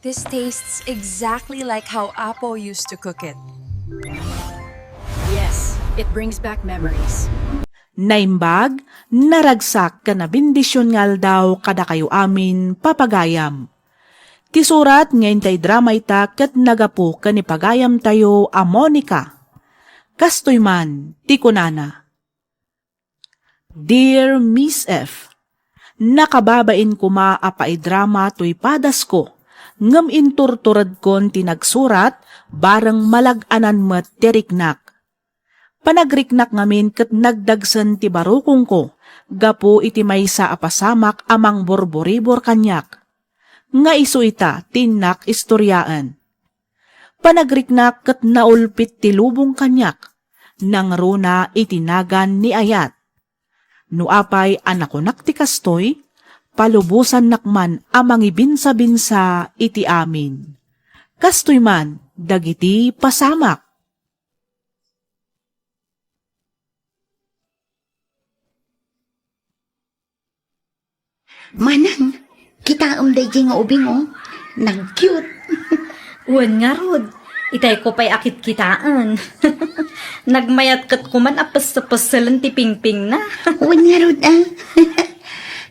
This tastes exactly like how Apo used to cook it. Yes, it brings back memories. Naimbag, naragsak ka na bendisyon ngal daw kada kayo amin papagayam. Ti surat ngayon tay drama ita kat nagapu ka ni pagayam tayo a Monica. Kastoy man, ti kunana. Dear Miss F, nakababain ko maapay drama to'y padas ko, ngam inturturad kon tinagsurat, barang malaganan met teriknak. Panagriknak ngamin kat nagdagsan ti barukong ko, gapo iti maysa apasamak amang borboribor kanyak. Nga iso ita, tinak istoryaan. Panagriknak kat naulpit ti lubong kanyak, nang runa itinagan ni Ayat. Nuapay anakunak ti kastoy, palubusan nakman amang ibinsa-binsa iti amin. Kastoy man, dagiti pasamak. Manang, kita day nga ubing oh. Nag-cute. Uwan nga rod, itay ko pa'y akit kitaan. Nagmayat kat kuman apas-pasalan ti pingping na. Uwan nga rod ah.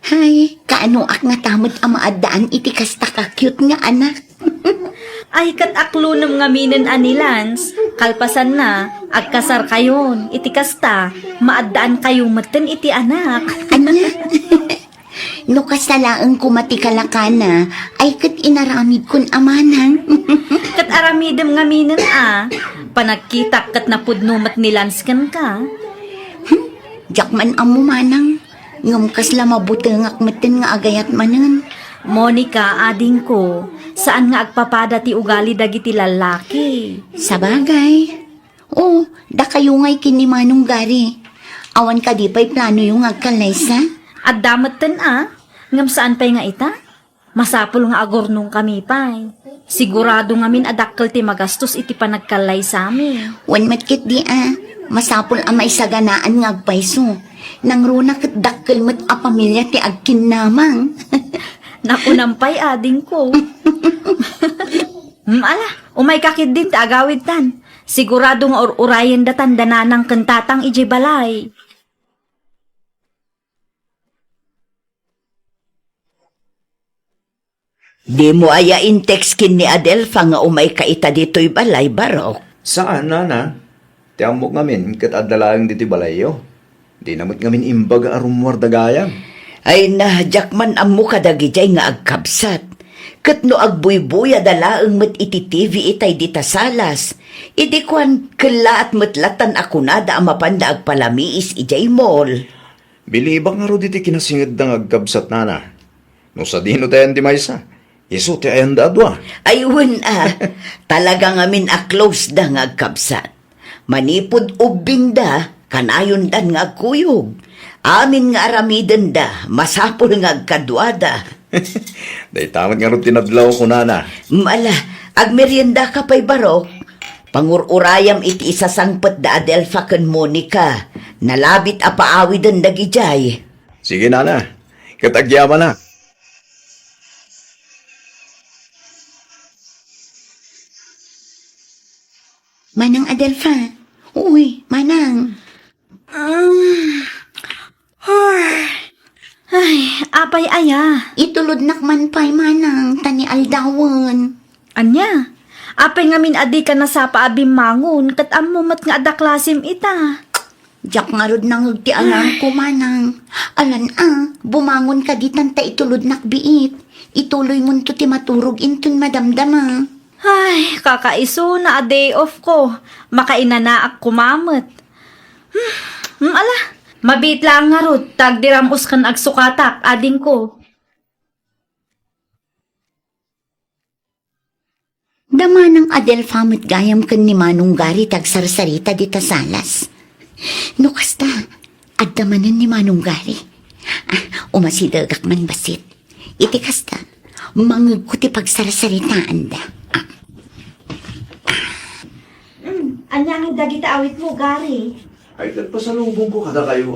Hay, kaano ak nga tamad ang maadaan iti kasta ka-cute nga anak. Ay kat aklo ng ngaminan anilans, kalpasan na, agkasar kayon, iti kasta, maadaan kayo maten iti anak. Anya? No kasalaang kumatikalakana, ay kat inaramid kun amanang. Kat aramidem ngaminan panagkitak kat napudnumat nilanskan ka. Jakman amo manang, ngam kasla mabutengak meten nga agayat manan. Monica, ading ko, saan nga agpapada ti ugali dagiti lalaki? Sabagay. Oh, da kayo nga'y kinimanong gari. Awan ka di pa'y plano yung agkalaysa. At damat ten ngam saan pa'y nga ita? Masapul nga agor nung kami pa'y. Sigurado nga min adakkel ti magastos iti panagkalay sa amin. Wan matkit di masapul ang may saganaan nga agpayso. Nang runa kat dakkel mat a pamilya ti agkin namang. Nakunampay ading ko. Ala, umay kakid din ti agawid tan. Sigurado nga urayan datan dananang kentatang iji balay. Di mo ayain text kin ni Adelfa nga umay kaita dito'y balay, Barok. Saan, nana? Tiamok ngamin, kat adalaang diti balayo. Di namot ngamin imbag arumwar dagayam. Ay nahadyak man amu kadagijay nga agkabsat. Kat no agbuybuya dalaang mat iti TV itay dita salas. Idi kwan kala at matlatan ako na da amapanda agpalamiis ijay mall. Bilibang nga ro diti kinasingid ng agkabsat, nana. No sa dino tayo di maysa. Iso ti ayan dadwa. Ayun talaga ngamin a close da nga agkabsat. Manipod ubing da, kanayon dan nga agkuyog. Amin nga aramiden da, masapol nga agkadwada. Day tamat nga ro tinadlaw ko, nana. Mala, agmerienda ka pa'y Barok. Pangururayam iti isasangpet da Adelfa ken Monica. Nalabit a paawidan dagijay. Sige, nana. Katagyaman na. Manang Adelfa. Uy, manang. Ay, apay aya. Itulod nakman pa'y manang, tani aldawan. Anya, apay ngamin adi ka na sa paabim mangon, kat amumat nga adaklasim ita. Jak nga rod nang ti alarm ko manang. Alan bumangon ka di tanta itulod nakbiit. Ituloy mo to ti maturog intun madamdama. Ay, kakaiso na a day off ko. Makainanaak kumamot. Ala, mabit lang nga rod, tagdiramos kan agsukatak, ading ko. Dama ng Adelfa mo't gayam kan ni Manong Gari tagsarsarita di tasalas. No kasta, addamanan ni Manong Gari. Umasidagak man basit. Iti kasta, mangag ko ti pagsarsaritaan da. Anyang dagita awit mo, Gari. Ay, pasalubong ko kada kayo,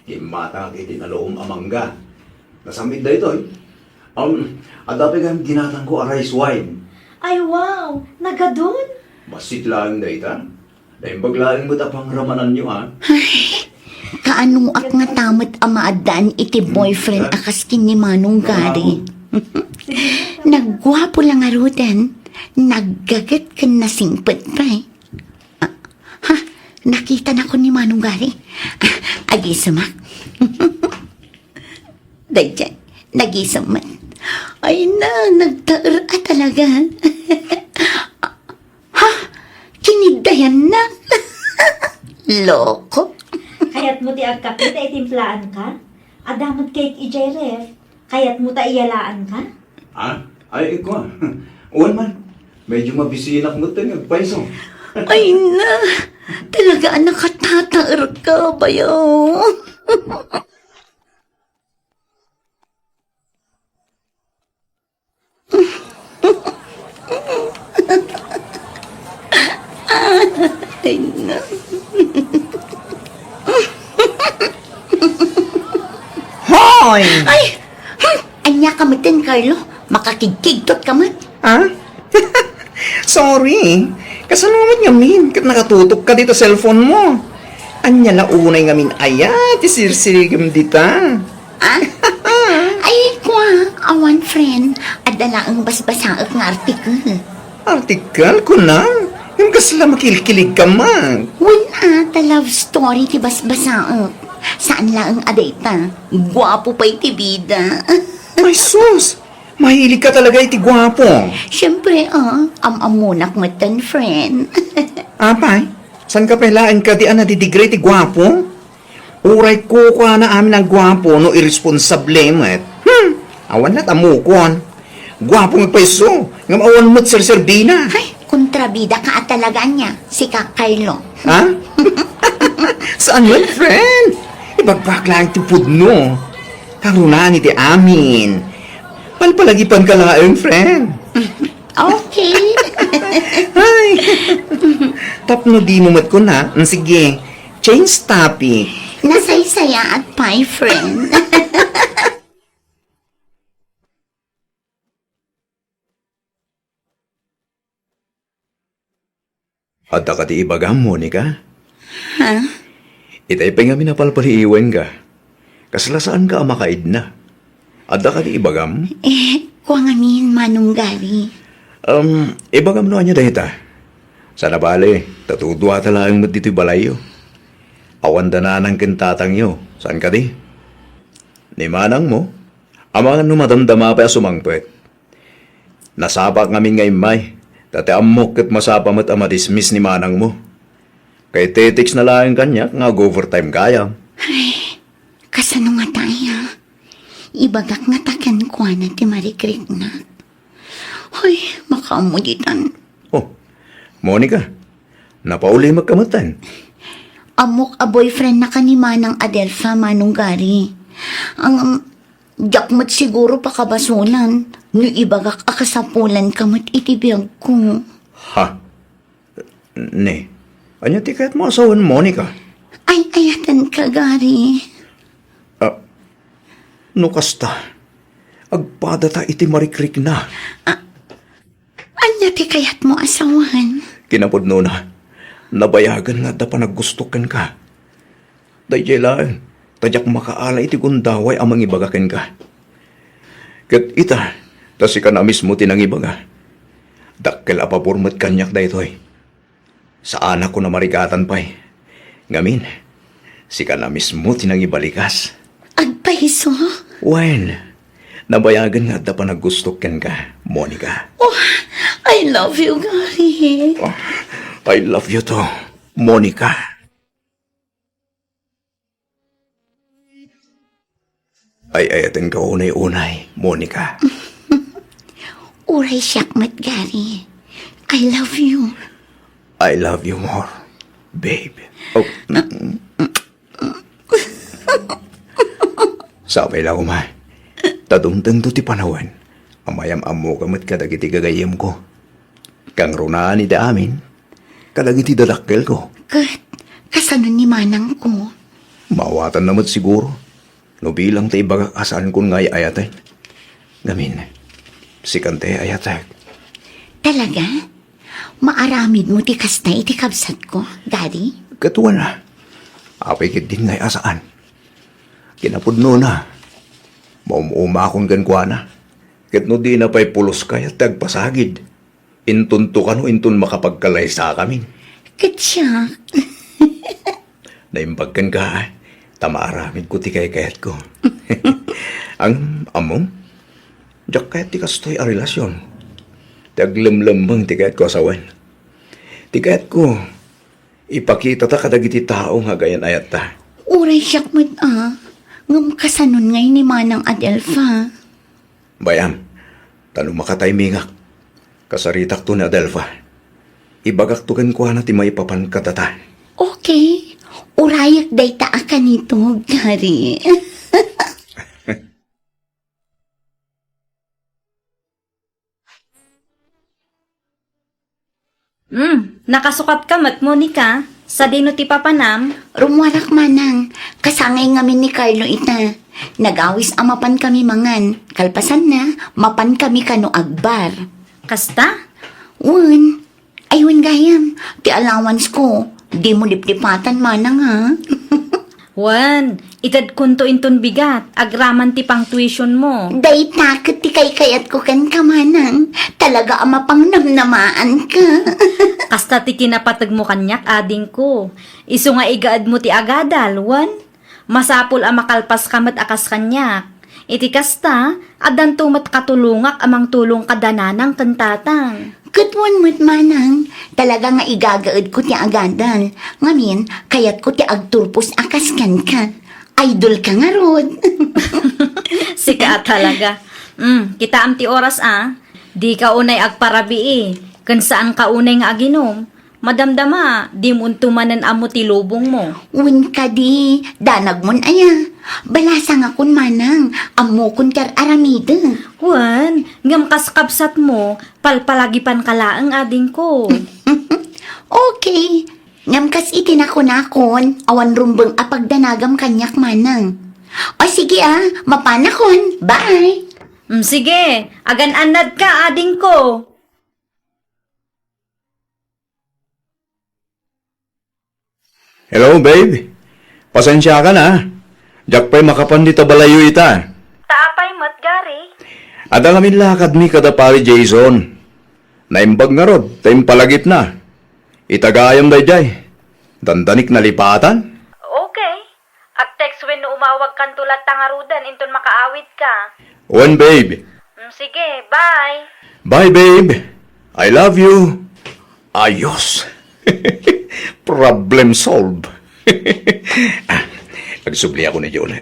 Himata kiti na loom amangga. Nasamid da ito, Adapi kang ginatang ko a rice wine. Ay, wow! Nagadun? Basit lang na ita. Dahil baglaan mo tapang ramanan nyo, ha? Kaanong ak nga tamat amaadaan iti boyfriend akas kin ni Manong Gary. Naggwapo lang arudan. Naggagat ka na singpet pa eh. Ha? Nakita na ko ni Manong Gary. Agisamak. Dadyan, nagisaman. Ay na, nagtaar talaga. Ha? Kinidayan na. Loko. Kayat mo ti agkapit ay timplaan ka? Adamot cake ijeref. Kayat mo ta iyalaan ka? Ha? Ay, ikaw. Uwan man. Medyo mabisinak mo tayo. Paiso. Ay na, talaga nakatataar ka bayaw. Ay na. Hoy! Ay, anya kamitin, Carlo. Makakigkigtot ka man. Ha? Sorry. Kasalamat nga min. Kat nakatutok ka dito sa cellphone mo. Anya launay nga min ayat. Isirsirigam dita. Ah? Ay, kwa, awan friend. Adala ang basbasaak nga artikel. Artikel ko na. Yung kasala makilkilig ka man. Wala, ta love story ti basbasaak. Saan lang ang adeta? Gwapo pa iti bida. Ay sus! Mahilig ka talaga iti gwapo. Siyempre, amamunak matan, friend. Apay, saan ka pelaan ka di nadidigre ti gwapo? Uray ko ka na amin ang gwapo no irresponsable met. Awan na tamukon. Gwapo nga paiso. Ngam awan mo't serserbina. Ay, kontrabida ka at talaga niya, si Kakaylo. Ha? Saan man, friend? Ibagbakla ang tipod no. Karunaan iti amin. Palpalagipan ka lang, friend. Okay. Ay. Tapno di mo mat ko na. Sige, change topic. Nasaysaya at pie, friend. At ka ti ibagam, Monica. Ha? Itay pa nga minapalpaliiwan ka. Kaslasaan ka makaid na. At ka ti ibagam. Kuang amin, Manong Gary. Ibagam no anya dahita. Sa nabali, tatudwa talagang mo dito'y balayo. Awan da na ng kintatang yo. Saan ka di? Ni manang mo, amangan no madamdama pa sumangpet. Nasapak ngamin ngay may, dati amok kat masapamat ang madismiss ni manang mo. Kay tetix na lang kanya, nga overtime kaya. Kasano nga tayo? Ibagak nga takan ko na ti marikrik na. Hoy, makaamuditan. Oh, Monica, napauli magkamatan. Amok a boyfriend na kanima ng Adelpha, Manong Gary. Ang jakmat siguro pa kabasulan. Nga ibagak akasapulan kamot itibiyag ko. Ha? Ne, anya tiket mo asawan, Monica? Ay, ayatan ka, Gary. No kasta, agpadata iti marikrik na. Anya ti kayat mo asawan? Kinapod na, nabayagan nga da pa naggustukan ka. Dahil lang, tadyak makaala iti gundaway amang ibagakin ka. Kat ita, tas ka na mismo tinangibaga. Dakkel apapurmat kanyak da ito'y. Sa anak ko na marigatan pa'y. Ngamin, si ka na mismo tinangibalikas. Agpaiso? Well, nabayagan nga da pa naggustukan ka, Monica. Oh, I love you, Gary. I love you too, Monica. Ay ayating ka unay-unay, Monica. Uray siyakmat, Gary. I love you. I love you more, babe. Oh. Sabay lang umay. Tadungtang to ti panawan. Amayam amo kamat kadagiti gagayam ko. Kang runaan ni da amin. Kadagiti dadakkel ko. Kat, kasano ni manang ko? Mawatan naman siguro. No bilang ta ibagakasan kun ngay ayatan. Ngamin, si Kante ay atag. Talaga? Maaramid mo ti kastay ti kabsat ko, Gary? Katuwa na. Apikit din ngay asaan. Kinapudno na. Maumuma akong gankwa na. Kitno di na pa'y pulos kaya tagpasagid. Intun to kano intun makapagkalay sa kamin. Katsyak. Naimbagkan ka, tamaaramid ko ti kayat ko. Ang among, diyak kayat ti kastoy a relasyon. Taglamlambang ti kayat ko asawan. Ti kayat ko, ipakita ta kadagiti tao nga gayan ayat ta. Uray siyak mo't ngam kasanon ngay ni Manang Adelfa. Bayam, tanong makataymingak. Kasaritak to ni Adelfa. Ibagak to kan kuha na ti maipapan katata. Okay. Urayak day taa ka nito, Gary. Nakasukat ka mat, Monica. Sa dino ti papanam. Rumwarak manang, kasangay ngamin ni Carlo ita. Nagawis amapan kami mangan. Kalpasan na, mapan kami kano agbar. Kasta? Wan, aywan gayam, ti allowance ko. Di mo liplipatan manang ha. Wan, itad kunto inton bigat. Agraman ti pang tuition mo. Day takot ti kayat ko kan kamanang. Talaga ama pang namnamaan ka. Kasta ti kinapatag mo kanyak, ading ko. Isu nga igaad mo ti agadal, wan. Masapul a makalpas kamat akas kanyak. Iti kasta, adan tumat katulungak amang tulong kadananang kantatang. Katwan mo't manang, talaga nga igagaad ko ti agadal. Ngamin, kayat ko ti agturpos akas kan ka. Idol ka nga rod. Sika talaga. Kita am ti oras Di ka unay agparabi Kan saan ka unay nga aginom. Madamdama, di mo untumanan amo ti lubong mo. Win ka di, danag mon aya. Balasang akon manang, amo kun tar aramida. Wan, ngam kaskabsat mo, palpalagipan kalaang ading ko. Okay, ngam kas itinakon-akon, awan rumbang apagdanagam kanyak manang. O sige mapanakon, bye! Sige, agan-anad ka ading ko. Hello, babe. Pasensya ka na. Diyak pa'y makapan dito balayo ita. Taapay mat, Gary. Ada kami lakad ni kadapari Jason. Naimbag nga rod, tayong palagip na. Itagayam dayjay. Dandanik na lipatan. Okay. At text when umawag kan tulat tangarudan inton makaawit ka. One, babe. Sige, bye. Bye, babe. I love you. Ayos. Problem solved. Nagsubli ako ni Jonah.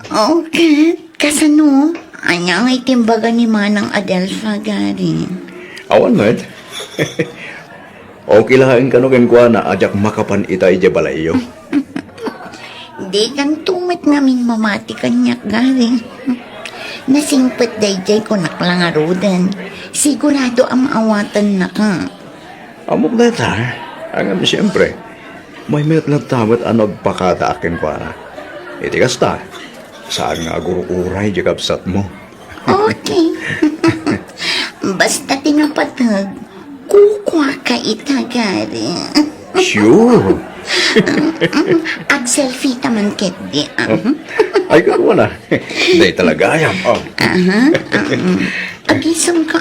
Okay, kasano? Anya nga itimbaga ni Manang Adelfa, Gary. Awan, Med. Okay lang ka no kuha na ajak makapan ita ija balayo. Di kang tumit ngamin mamati kanyak, Gary. Nasingpet dayjay ko naklangarudan. Sigurado ang maawatan na ka. Amok na ta. Ang siyempre. May minat lang tamat ano agpakata akin ko na. Iti kasta. Saan nga gurukuray di kapsat mo? Okay. Basta tinapatag, kukwa ka ita, Gary. Sure. Ag-selfie taman ket di. Ay, karuwa na. Hindi talaga yan. Oh. Agisam ka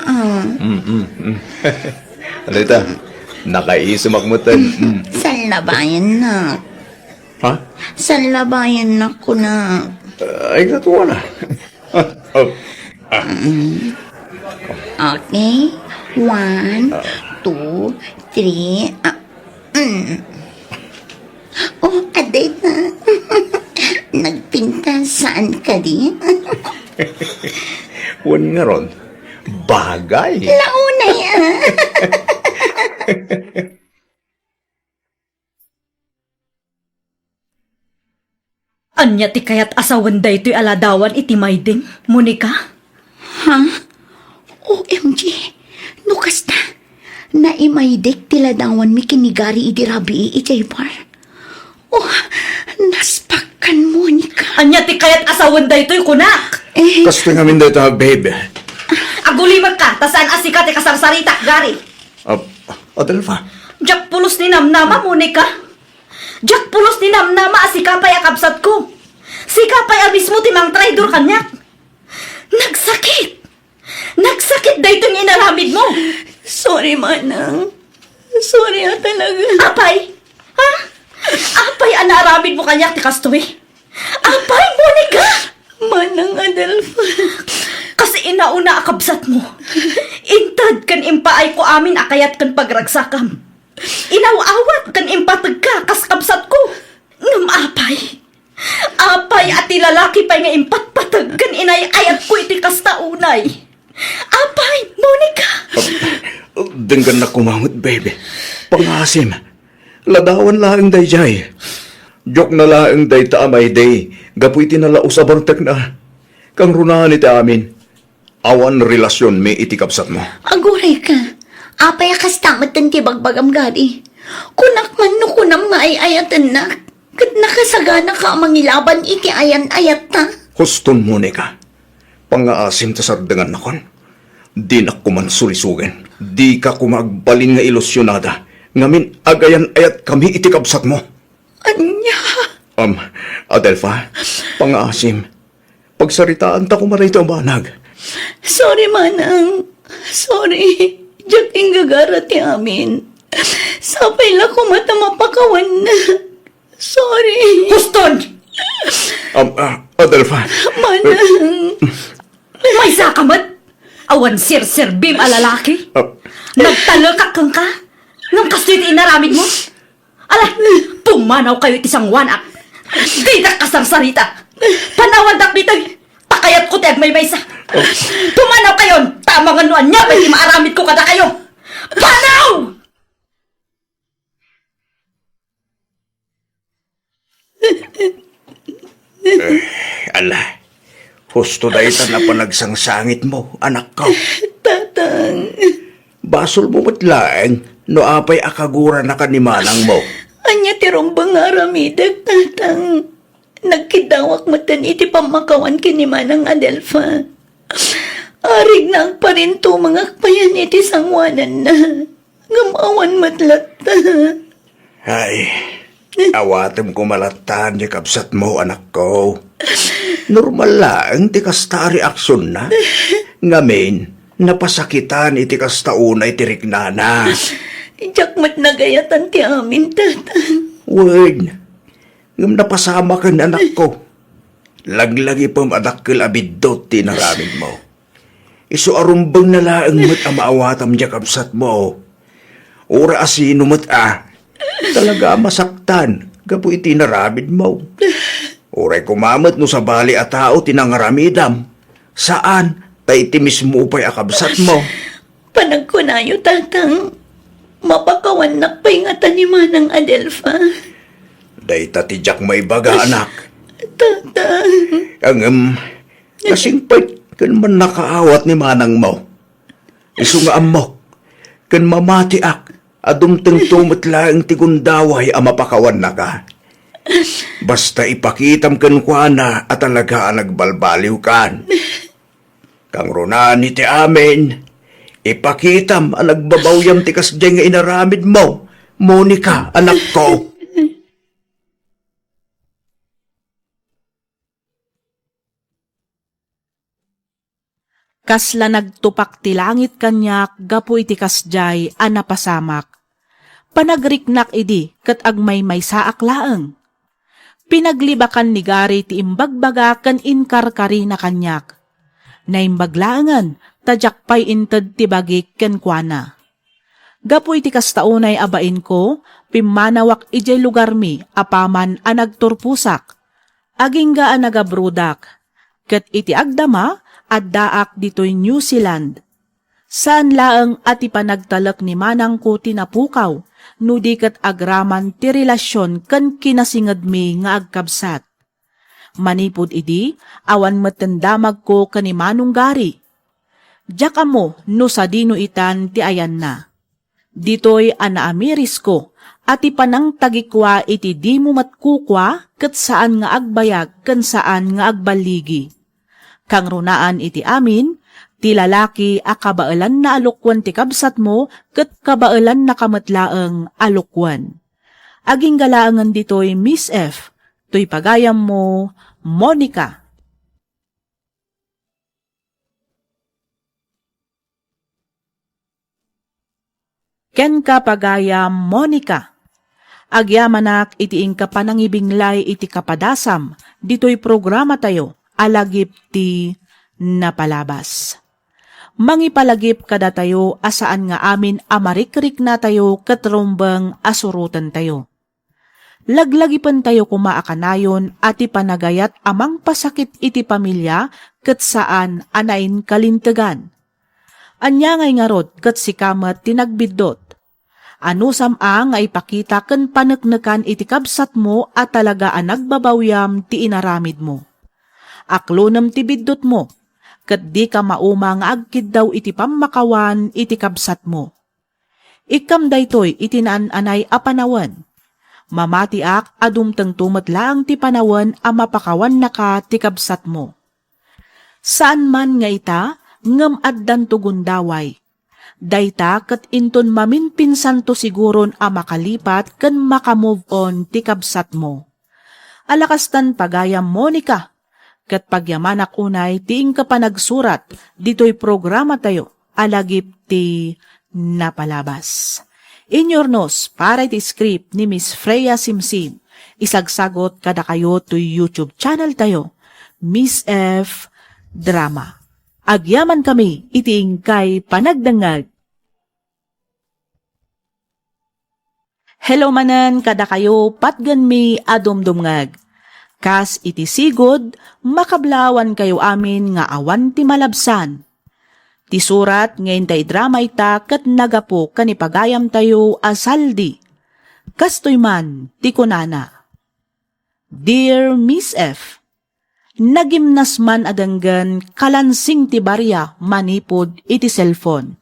Alita, nakaisam akmutan. San labayan na. Ha? San labayan na ko na. Ay, katuwa na. Oh. Okay. 1, 2, 3. Oh, aday na. Nagpinta saan ka di? Huwag nga ron. Bagay. Launa yan. Anya ti kayat asawan da ito'y aladawan iti mayding, Monica? Ha? OMG. Nukasta. Naimaydek tiladawan mi kinigari iti rabi ijay bar. Oh, Naspakan, Monica. Anya ti kayat asawan da ito'y kunak. Kasto ngamin dito, babe. Agulimag ka, tasaan asika ti kasarsarita, Gary. Adelfa, Jak pulos ni namnama, Monica. Jak pulos ni namnama asikapay akabsat ko. Sikapay mismo ti mang traidor kanyak. Nagsakit. Nagsakit da itong inaramid mo. Sorry, Manang. Sorry talaga. Apay? Ha? Apay ang naaramid mo kanyak ti kastoy? Apay, Monica? Manang Adelfa. Kasi inauna akabsat mo. Intad kan impaay ko amin akayat kan pagragsakam. Inawawat kan impatag ka kas kabsat ko. Ngam apay. Apay at lalaki pa'y nga impatpatag kan inayayat ko iti kasta unay. Apay, Monica. denggan na kumamot, babe. Pangasim. Ladawan laang day jay. Jok na laang day taamay day. Gapoy tinalausabang tak na. Kang runahan iti amin. Awan relasyon may itikapsat mo. Aguray ka. Apay akas tamat ti bagbagam gari. Kunak man no kunam nga ay ayatan na. Kat nakasagana ka mangilaban iti ayan-ayat na. Huston mo ni ka. Pangaasim ta sardangan na kon. Di na kuman sulisugan. Di ka kumagbalin nga ilusyonada. Ngamin agayan ayat kami itikapsat mo. Anya? Adelfa, pangaasim. Pagsaritaan ta kumaray ito banag. Sorry, Manang. Sorry. Diyak inggagara ti amin. Sapay la ko mata mapakawan na. Sorry. Huston! Adelfa. Manang. May sakamat! Awan sir bim alalaki. Nagtalakak kang ka? Nang kastoy ti inaramid mo? Ala, pumanaw kayo iti sang wanak. Di na kasarsarita. Panawadak bitag. Pakayat ko ti agmaymaysa. Pumanaw kayon. Tamang anuan niya. Pwede maaramid ko kada kayo. Panaw! Ala, husto da ita na panagsangsangit mo, anak ko. Tatang. Basol mo matlaang, no apay akagura na kanimanang mo. Anya tirong bangaramidag, tatang. Nagkidawak matan iti pamakawan kini Manang Adelfa. Arig na ang parinto mga kapayan iti sangwanan na. Ngamawan matlat. Ay, awatem ko malatan di kapsat mo, anak ko. Normal lang, ti kasta reaksyon na. Ngamin, napasakitan iti kasta unay tiriknana. Jakmat nagayatan ti amin, tatang. Word, ngam napasama ka anak ko. Laglagi pang adakkel abidot tinaramid mo. Iso arumbang na laang mat amaawatam diya kapsat mo. Ura asino mat talaga masaktan, gapo itinaramid mo. Uray kumamat no sa bali at tao tinangaramidam. Saan? Tay timis mo upay akabsat mo. Panagkunayo, tatang. Mapakawan na pa'y ni Manang Adelfa. Day tatidyak may baga, anak. Tatang. Ang kasing pait kan man nakaawat ni manang mo. Iso nga amok, kan mamatiak, adumteng tumatlaang tigundaway ang mapakawan na ka. Basta ipakitam kan kwa na at talaga nagbalbaliw kan. Kang runan iti amin, ipakitam ang nagbabawyam tikas dyan nga inaramid mo, Monica, anak ko. Kasla nagtupak ti langit kanyak, gapu iti kasjay, anapasamak. Panagriknak idi, kat agmay may saak laeng. Pinaglibakan ni Gary ti imbagbaga kan inkarkari na kanyak. Naimbaglaangan, tadyak pa'y inted ti bagik ken kuana. Gapu iti kastaunay abain ko, pimanawak ijay lugar mi, apaman anagturpusak. Agingga anagabrudak, kat iti agdama, at daak dito'y New Zealand. Saan laeng at ipanagtalak ni manang ko tinapukaw, nudikat agraman ti relasyon kan kinasingad mi nga agkabsat. Manipod idi, awan matandamag ko kanimanong Gary. Diyak amo no sa dino itan ti ayan na. Dito'y anaamiris ko, ati panang tagikwa iti di mo matkukwa ket saan nga agbayag ken saan nga agbaligi. Kang runaan iti amin, ti lalaki a kabaalan na alukwan ti kabsat mo ket kabaalan na kamatlaeng alukwan. Aging galaangan ditoy Miss F, to'y pagayam mo, Monica. Ken ka pagayam, Monica. Agyamanak iti ingka panangibinglay iti kapadasam, dito'y programa tayo, alagip ti napalabas. Mangipalagip kada tayo asaan nga amin amarikrik na tayo katrumbang asurutan tayo. Laglagipan tayo kumaakanayon at ipanagayat amang pasakit iti pamilya ket saan anain kalintegan. Anya ngay ngarod ket sikamat tinagbidot. Ano samang nga ipakita ken paneknekan iti kabsat mo at talaga ang nagbabawyam ti inaramid mo. Aklonem ti biddot mo, ket di ka mauma nga agkid daw iti pamakawan iti kabsat mo. Ikam daytoy iti naan-anay a panawan. Mamatiak adumteng tumetlaang ti panawan a mapakawan na ka ti kabsat mo. Saan man nga ita, ngem addan tugundaway. Dayta ket inton maminpinsan to siguron a makalipat ken makamove on ti kabsat mo. Alakastan pagayam Monica, ket pagyamanak unay tiing ka pa nagsurat, dito'y programa tayo, alagip ti napalabas. Inyornos, para iti script ni Miss Freya Simsim, isagsagot kada kayo to YouTube channel tayo, Miss F Drama. Agyaman kami, itiing kay panagdangag. Hello manan, kada kayo patgan mi adumdumngag. Kas iti sigod, makablawan kayo amin nga awan ti malabsan. Ti surat ngayon tay drama ita kat nagapo kanipagayam tayo asaldi. Kastoy man, ti kunana. Dear Miss F, nagimnas man adanggan kalansing ti barya manipod iti cellphone.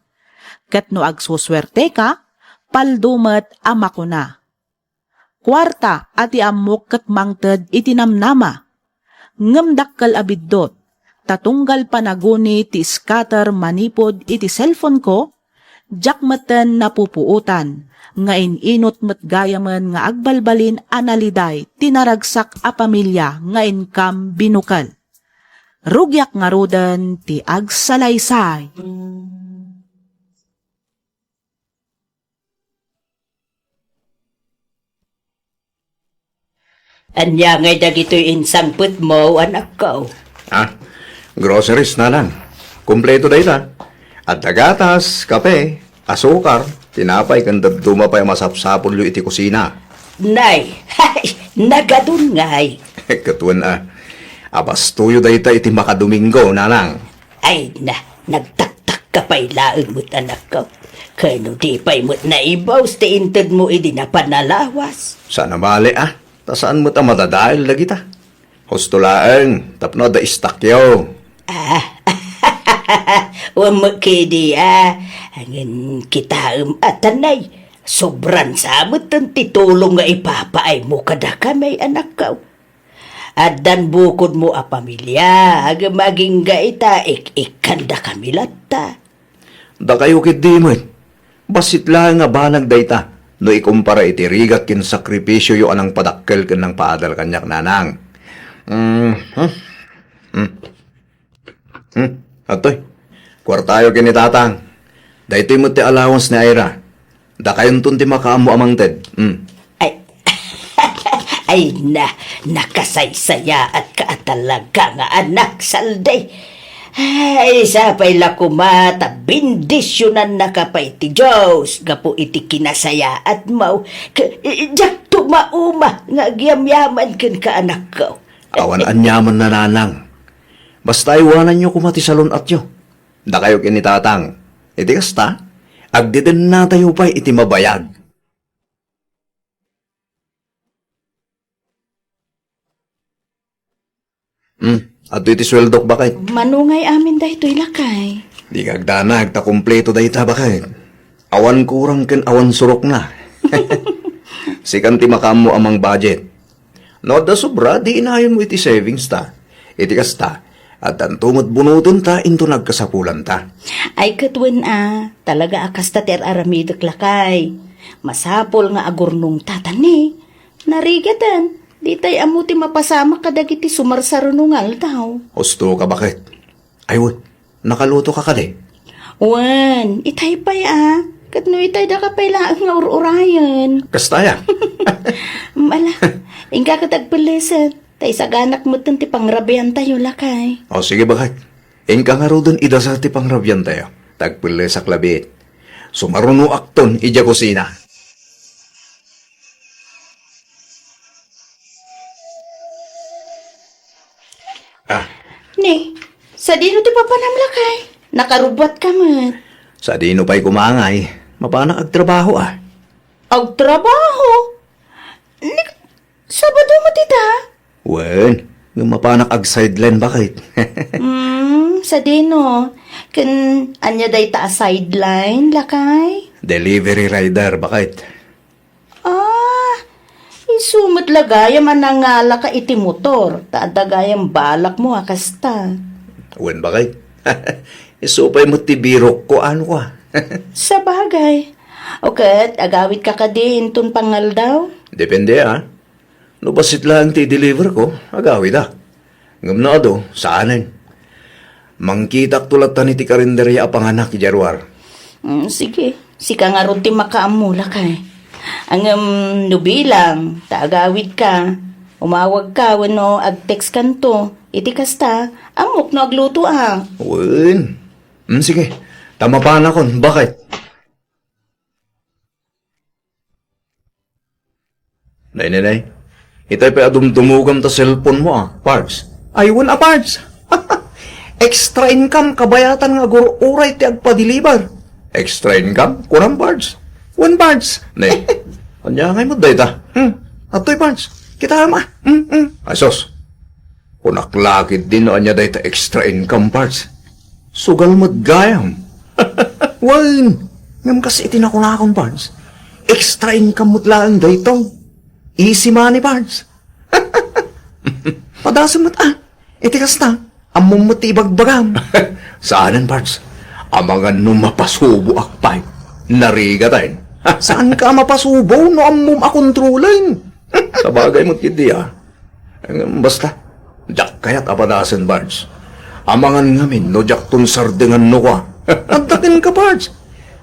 Kat no agsuswerte ka, paldumet ama ko na. Kwarta ati amok ket mangted itinamnama. Ngemdakkal abiddot, tatunggal panaguni ti scatter manipod iti cellphone ko, jakmeten napupuutan, nga ininot met gayamen nga agbalbalin analiday tinaragsak a pamilya nga income binukal. Rugyak nga roden ti agsalaysay. Anya ngay dagitoy insangput mo, anak ko. Groceries na lang. Kompleto da ita. At gatas, kape, asukar, tinapay kanda dumapay masapsapon iti kusina. Nay, nagadun ngay. Katuan abas tuyo da ita iti makadomingo na lang. Ay nagtaktak ka pa'y laeng mo't anak ko. Kano di pa'y mo't naibaws ti inted mo idi na panalawas. Sana bali tasaan mo ta madadahil lagi ta. Hustulaeng, tapno da istakyaw. Wamakidi angin kita atanay. Sobran sa amot ang titulong nga ipapaay mo kada kamay anak ko. Adan bukod mo a pamilya, maging gaita ikanda kami lata. Da kayo kit di mo basit lang nga banag dayta. No ikumpara iti rigat kin sakripisyo yo anang padakkel ken nang paadal kanyak nanang. Atoy, kwartayo kini tatang. Daytoy mo ti allowance ni Ira. Da kayon tun ti makaamo amang ted. Ay nakasaysaya at kaatalaga nga anak salday. Ay, sapay lakumata, bindisyonan na ka pa iti Diyos, gapo iti kinasaya at mau, jak tumauma, nga agyamyaman kan ka anak ko. Awan anyaman na nanang. Basta iwanan nyo kumati salon at nyo. Da kayo kinitatang. Iti kasta, agdiden na tayo pa iti mabayag. At iti sweldok bakit? Manungay amin dahito'y lakay. Di kagdanag, ta kumpleto da ita bakit? Awan kurang ken awan surok na. Sikan ti makam mo amang budget. No, da sobra, di inayon mo iti savings ta. Iti kasta, at ang tumot bunuton ta, into nagkasapulan ta. Ay katwen talaga akas ta ter aramidok lakay. Masapol nga agurnong tatani. Narigatan, di tay amuti mapasama kadagiti sumarsarunungal daw. Husto ka bakit? Ayun, nakaluto ka kali. Wan, itay pa'y Katno itay da ka pa'y laang nga urayan. Kastaya. Mala, ingka ka tagpilisan. Tay saganak mo ti pangrabihan tayo lakay. O sige bakit? Ingka nga rodon idasal ti pangrabyan tayo. Tagpili sa klabit. Sumaruno akton ija kusina. Ni, sa dino ti papanam lakay. Nakarubot ka mat. Sa dino pa'y kumangay, mapanak agtrabaho Ag trabaho. Ni, Sabado mo tita. Wen, ng mapanak ag sideline bakit? Sa dino. Kan anya day ta sideline lakay. Delivery rider bakit? Isumot lagayam anangala ka iti motor. Taadagayam balak mo akasta. Wen bakit? Isupay mo tibirok ko ano ka? Sa bagay. Okay, agawit ka ka din tun pangal daw. Depende No basit lang ti-deliver ko, agawid Ngam na do, saanin? Mangkitak tulatan iti karinderya apanganak ti Jarwar. Sige, sika nga ron ti makaamula kay. Ang nubilang, taagawid ka. Umawag ka, wano ag-text kanto. Iti kasta, amok no agluto Wen. Sige, tama pa na kon, bakit? Nay. Itay pa dumdumugam ta cellphone mo Pards. Ayun Pards. Extra income kabayatan nga uray ti agpa-deliver. Extra income? Kurang Pards. One Pards. Nay, kanya ngay mo dayta. Atoy Pards. Kita ma. Ay sos, kunaklakit din no anya dayta extra income Pards. Sugal mo't gayam. Wan. Ngam kasi itinakon Pards. Extra income mo't lang dayto. Easy money Pards. Padasan mo't iti kasta. Among mo't ibagbagam. Saanan Pards? Amangan no mapasubo akpay. Narigatayin. Saan ka mapasubo no amom akontrolin? Sa bagay mo't kiti Basta, jak kayat apadasan Pards. Amangan ngamin no jak tun sardengan no ka. Agdakin ka Pards.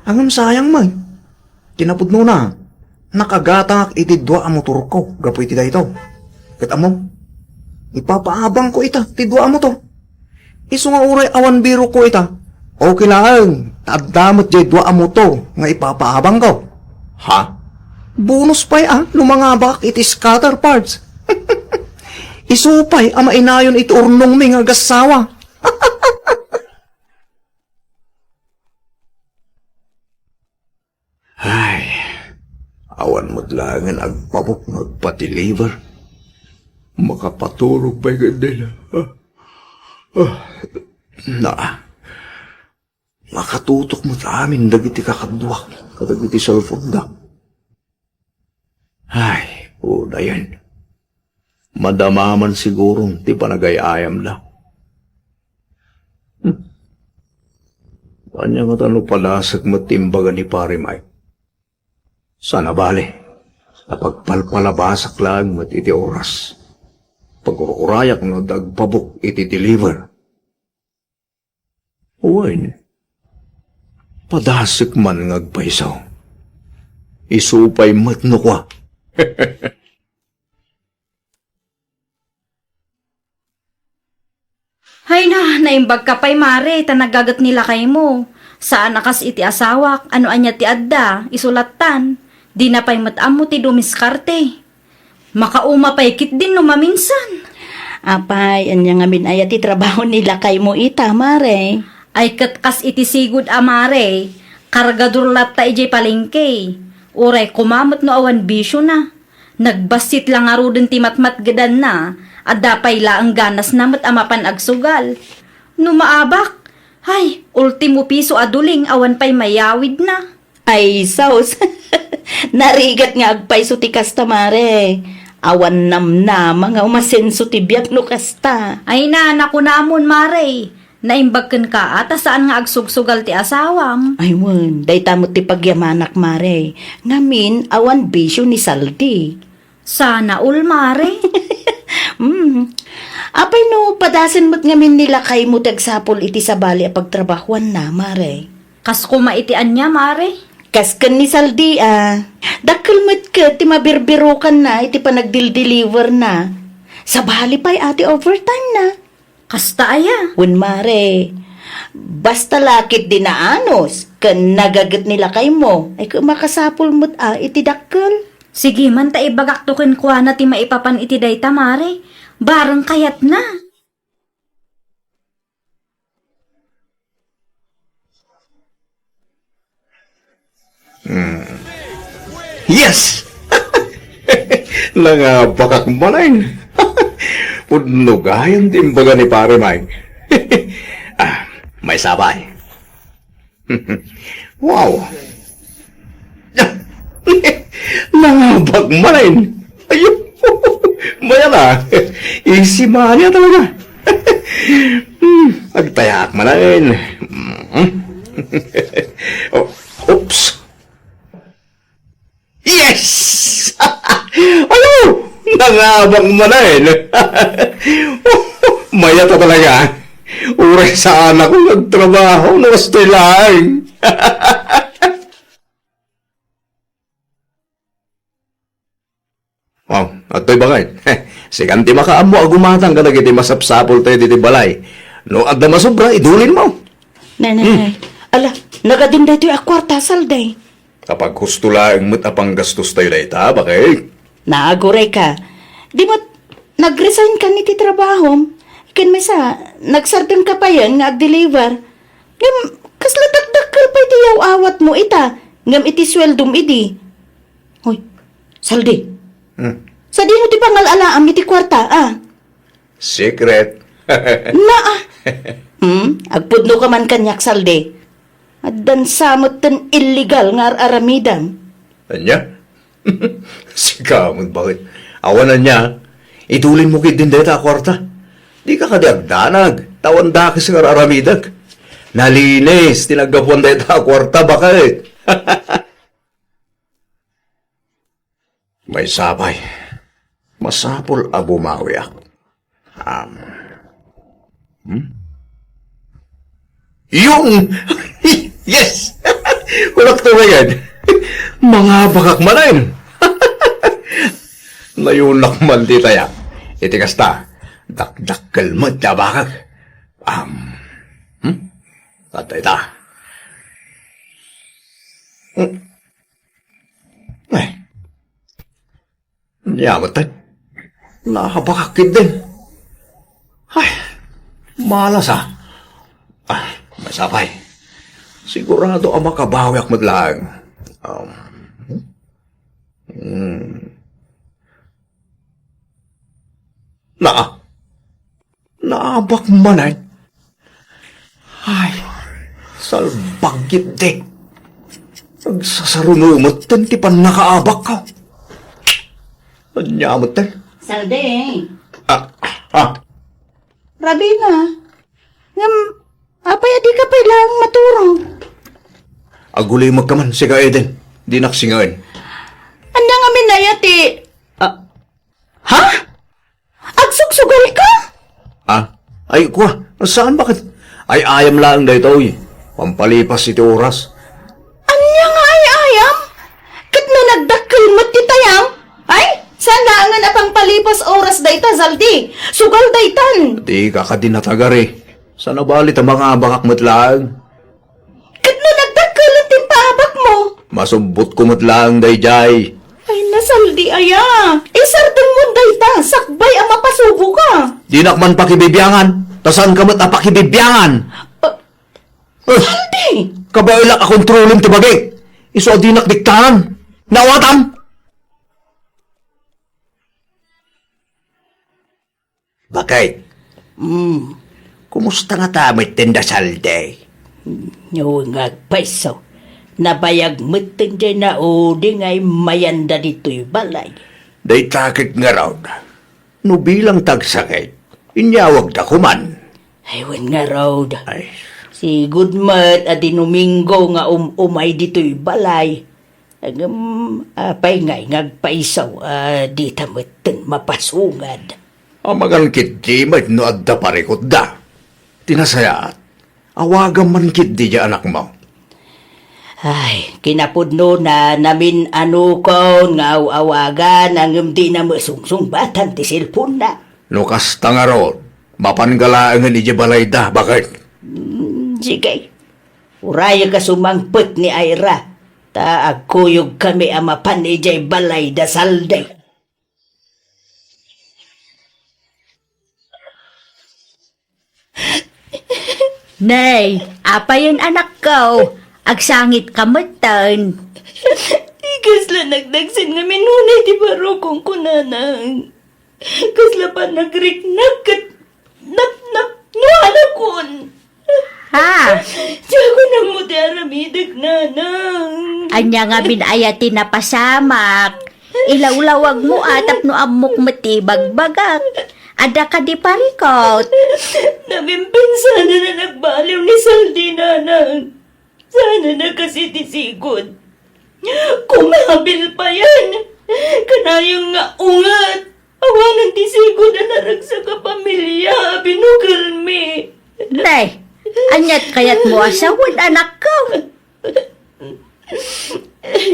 Angam sayang man. Tinapod na. Nakagatang iti dua ang motor ko. Gapo iti dayto. Kat amo, ipapaabang ko ita. Ti dua mo to. Iso nga uray awan biro ko ita. Okay lang. Tadamot jay dua ang motor. Nga ipapaabang ko. Ha? Bonus pa'y lumangabak iti scatter parts. Isupay ama inayon iti urnong may nga gasawa. Ay, awan mo't langan agpabok magpa-deliver. Makapaturog pa'y gandila. Makatutok mo sa amin dagiti kakadwak, kadagiti cellphone da. Ay, una yan. Madamaman sigurong ti panagayayam na. Kanya nga tano palasag matimbaga ni pare Mike. Sana bale, napagpalpalabasak lang mat iti oras. Pag-urayak na dagpabok iti deliver. Uwain, padasik man ngagpaisaw. Isupay matno kwa. Hay na, naimbag ka pa'y mare, tanagagat nila kay mo. Saan akas iti asawak, ano anya ti adda, isulatan. Di na pa'y matamo ti dumiskarte. Makauma pa'y kit din no maminsan. Apay, anya nga minaya ti trabaho nila kay mo ita, mare. Ay katkas iti sigud amare, kargadur latta ijay palengke. Uray kumamot no awan bisyo na. Nagbasit lang aro din ti matmatgadan na. At dapay la ang ganas namat amapan agsugal. No maabak, hay, ultimo piso aduling awan pa'y mayawid na. Ay, saus. Narigat nga agpay so ti kasta, mare. Awan namnama nga umasenso ti biyak no kasta. Ay na, naku namon, Mare. Naimbagkan ka ata saan nga agsugsugal ti asawam. Ay, wan, day tamot ti pagyamanak, mare. Ngamin, awan bisyo ni Saldi. Sana all, Mare. Apay no, padasan mo't ngamin nila kay mo tagsapol iti sabali a pagtrabahuan na, mare. Kas kumaitian niya, Mare. Kaskan ni Saldi, Dakkel mo't ka, ti mabirbirukan na, iti pa nagdil-deliver na. Sa bali pa'y ati overtime na. Kasta aya. Wen, mare. Basta lakit din na anos, kan nagagat nila kay mo, ay kung makasapol mo't iti dakkel. Sige man ta ibagak to ken kwa na ti maipapan iti dayta, Mare. Barang kayat na. Yes! Nangabakak malain. Pudnugayan din baga ni pare Mike. May sabay. Wow! Nangabak malain. Ayun! Maya na. Easy man yan talaga. Agtayak malain. Oh, oops! Yes! Ano? Nangabang manain. Maya to talaga. Uray sa anak ko nagtrabaho na gusto lang. Wow, ato'y bagay. Sikan ti makaamo agumatang ka nagiti masapsapol tayo diti balay. No, agda masubra, idulin mo. Nanay, ala, nagadin dito yung akwarta, Salday. Kapag gusto lang mo't apang gastos tayo na ita, bakit? Naaguray ka. Di mo, nag-resign ka ni ti trabaho. Ikan may sa, nagsartan ka pa yan nga ag-deliver. Ngam, kasla dakdakkel pa iti yaw awat mo ita. Ngam iti sweldom idi. Hoy, Saldi. Sa di mo ti pangalalaam iti kwarta, Secret. Agpudno ka man kanyak, Saldi. At dan samot tan illegal nga aramidam. Anya? Sikamon, bakit? Awanan niya, itulin mo kit din deta kwarta. Di ka kadiagdanag, tawanda ka sa aramidag. Nalinis, tinagapuan deta kwarta, bakit? May sabay. Masapol abumawi ako. Yung! Yes! Kulak to ba yan? Mga bakak manayin. Nayunak man di tayo. Iti kasta, dakdakkel mo ta bakak. Tatay ta. Ay. Niyamot tayo. Nakabakakit din. Ay, malas masapay. Sigurado ang makabawi ak madlang. Naabak manay. Ay, salbagit de. Nagsasarunumot tan ti pan nakaabak ka. Anyamot tayo. Saldi. Ah. Rabina. Ngam, apay adi ka pa ilang maturong. Agulay magkaman si ka Eden. Di naksingain. Anya nga minayati. Ha? Agsugsugal ka? Ay, kuha. Saan bakit? Ay, ayam lang da ito, pampalipas iti oras. Anya nga ay ayam? Kat na nagdakkel mo't titayam? Ay, sana nga na pang palipas oras dayta, Zaldi. Sugal daytan. Di kakadinatagari. Sana balit ang mga bakak matlang. Kat na nagdakkel ang timpabak mo. Masumbot ko matlang, dayjay. Ay, nasaldi aya. Isartan mo dayta, sakbay ang mapasubo ka. Di nakman pakibibyangan. Tasan ka mat pakibibyangan. Saldi! Kabailak akong trulong tibagay. Iso di nakdiktahan. Nawatam! Bakit? Kumusta nga tamit tindasalde? Yung agpaiso. nabayag meten dyan na o di ngay mayanda dito'y balay. Day takit nga raw. No bilang tagsakit, inyawag ta kuman. Aywan nga raw. Ay, Si Goodmat at Domingo nga umay dito'y balay. Apay ngay ngagpaisaw di tameten mapasungad. amagan kit di mat no adda parikot da. Tinasayaat, awagan man kit di ja anak mo. Ay, kinapudno na namin ano ko nga awagan ang di na masungsung-batan ti cellphone na. No kasta nga raw, mapangalaangan ni balay da, bakit? Sige, uraya ka sumangpet ni Ira. Agkuyog kami amapan ijay balay da salday. Nay, apa yun anak ko? Agsangit kamatan. Kasla nagdagsin nga minunay ti baro kong kunanang. Kasla pa nagriknak kat nuhanakon. Ha? Tiyago na mo ti aramidag nanang. Anya nga binayati na pasamak. Ilawlawag mo atap no amok mati bagbagak. Ada ka di parikot. Nabimpen sana na nagbaliw ni Saldi nanang. Sana na kasi ti sigod. Kumabil pa yan. Kanayong nga ungat. Awanan ti sigod na narag sa kapamilya. Binugal mi. Nay, anyat kayat mo asawan anak ko.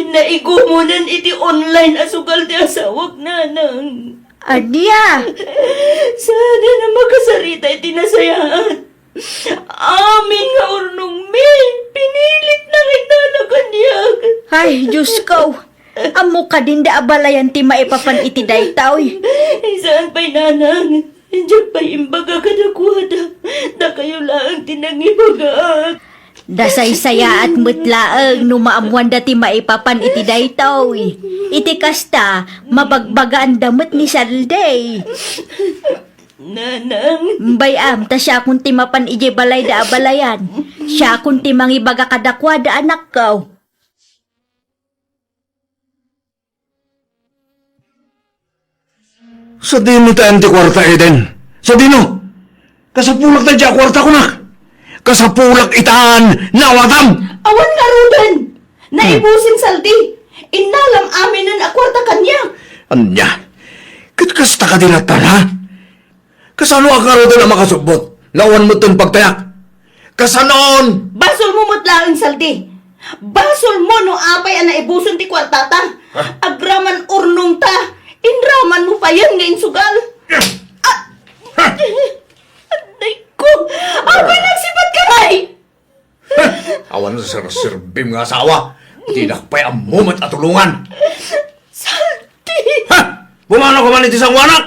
Naigumunan iti online asugal ti asawag nanang. Adya, Sana na makasarita iti nasayaan. Amin nga urnong mi. Pinilit na italagan niya. ay Diyos ko. Amo ka din da abalayan ti maipapan iti daytaw. Saan pa'y nanang? Diyan pa'y imbaga kadakwada. Da kayo lang tinangibagaak. Dasaysaya at mutlaang numaamuan dati maipapan iti daytaw. Iti kasta, mabagbagaan damot ni Salday. Nanang, Bayam, ta siya kung timapan ije balay da abalayan. Siya kung timangibaga kadakwa da anak ko. Sa di mo tayo ti kwarta, Eden. Sa di no. Kasapulak na dya kwarta ko na. Kasapulak itaan nawatam. awan nga rudan. Naibusin Saldi. Inalam amin na akwarta kanya. Anya, kasta ka din at ha? Kasano ang karoon na makasubot? Lawan mo itong pagtayak. Kasanon! Basol mo mutlaang Saldi. Basol mo no apay ang naibusin ti kwartata. Agraman urnong ta. Inraman mo pa yan ngayon sugal. Aday ko. Apay nagsipat ka ngay. Awan sa sirbim nga asawa. Di nakpay ang mumat at tulungan. Saldi. Ha! Bumano ka man iti sang wanak!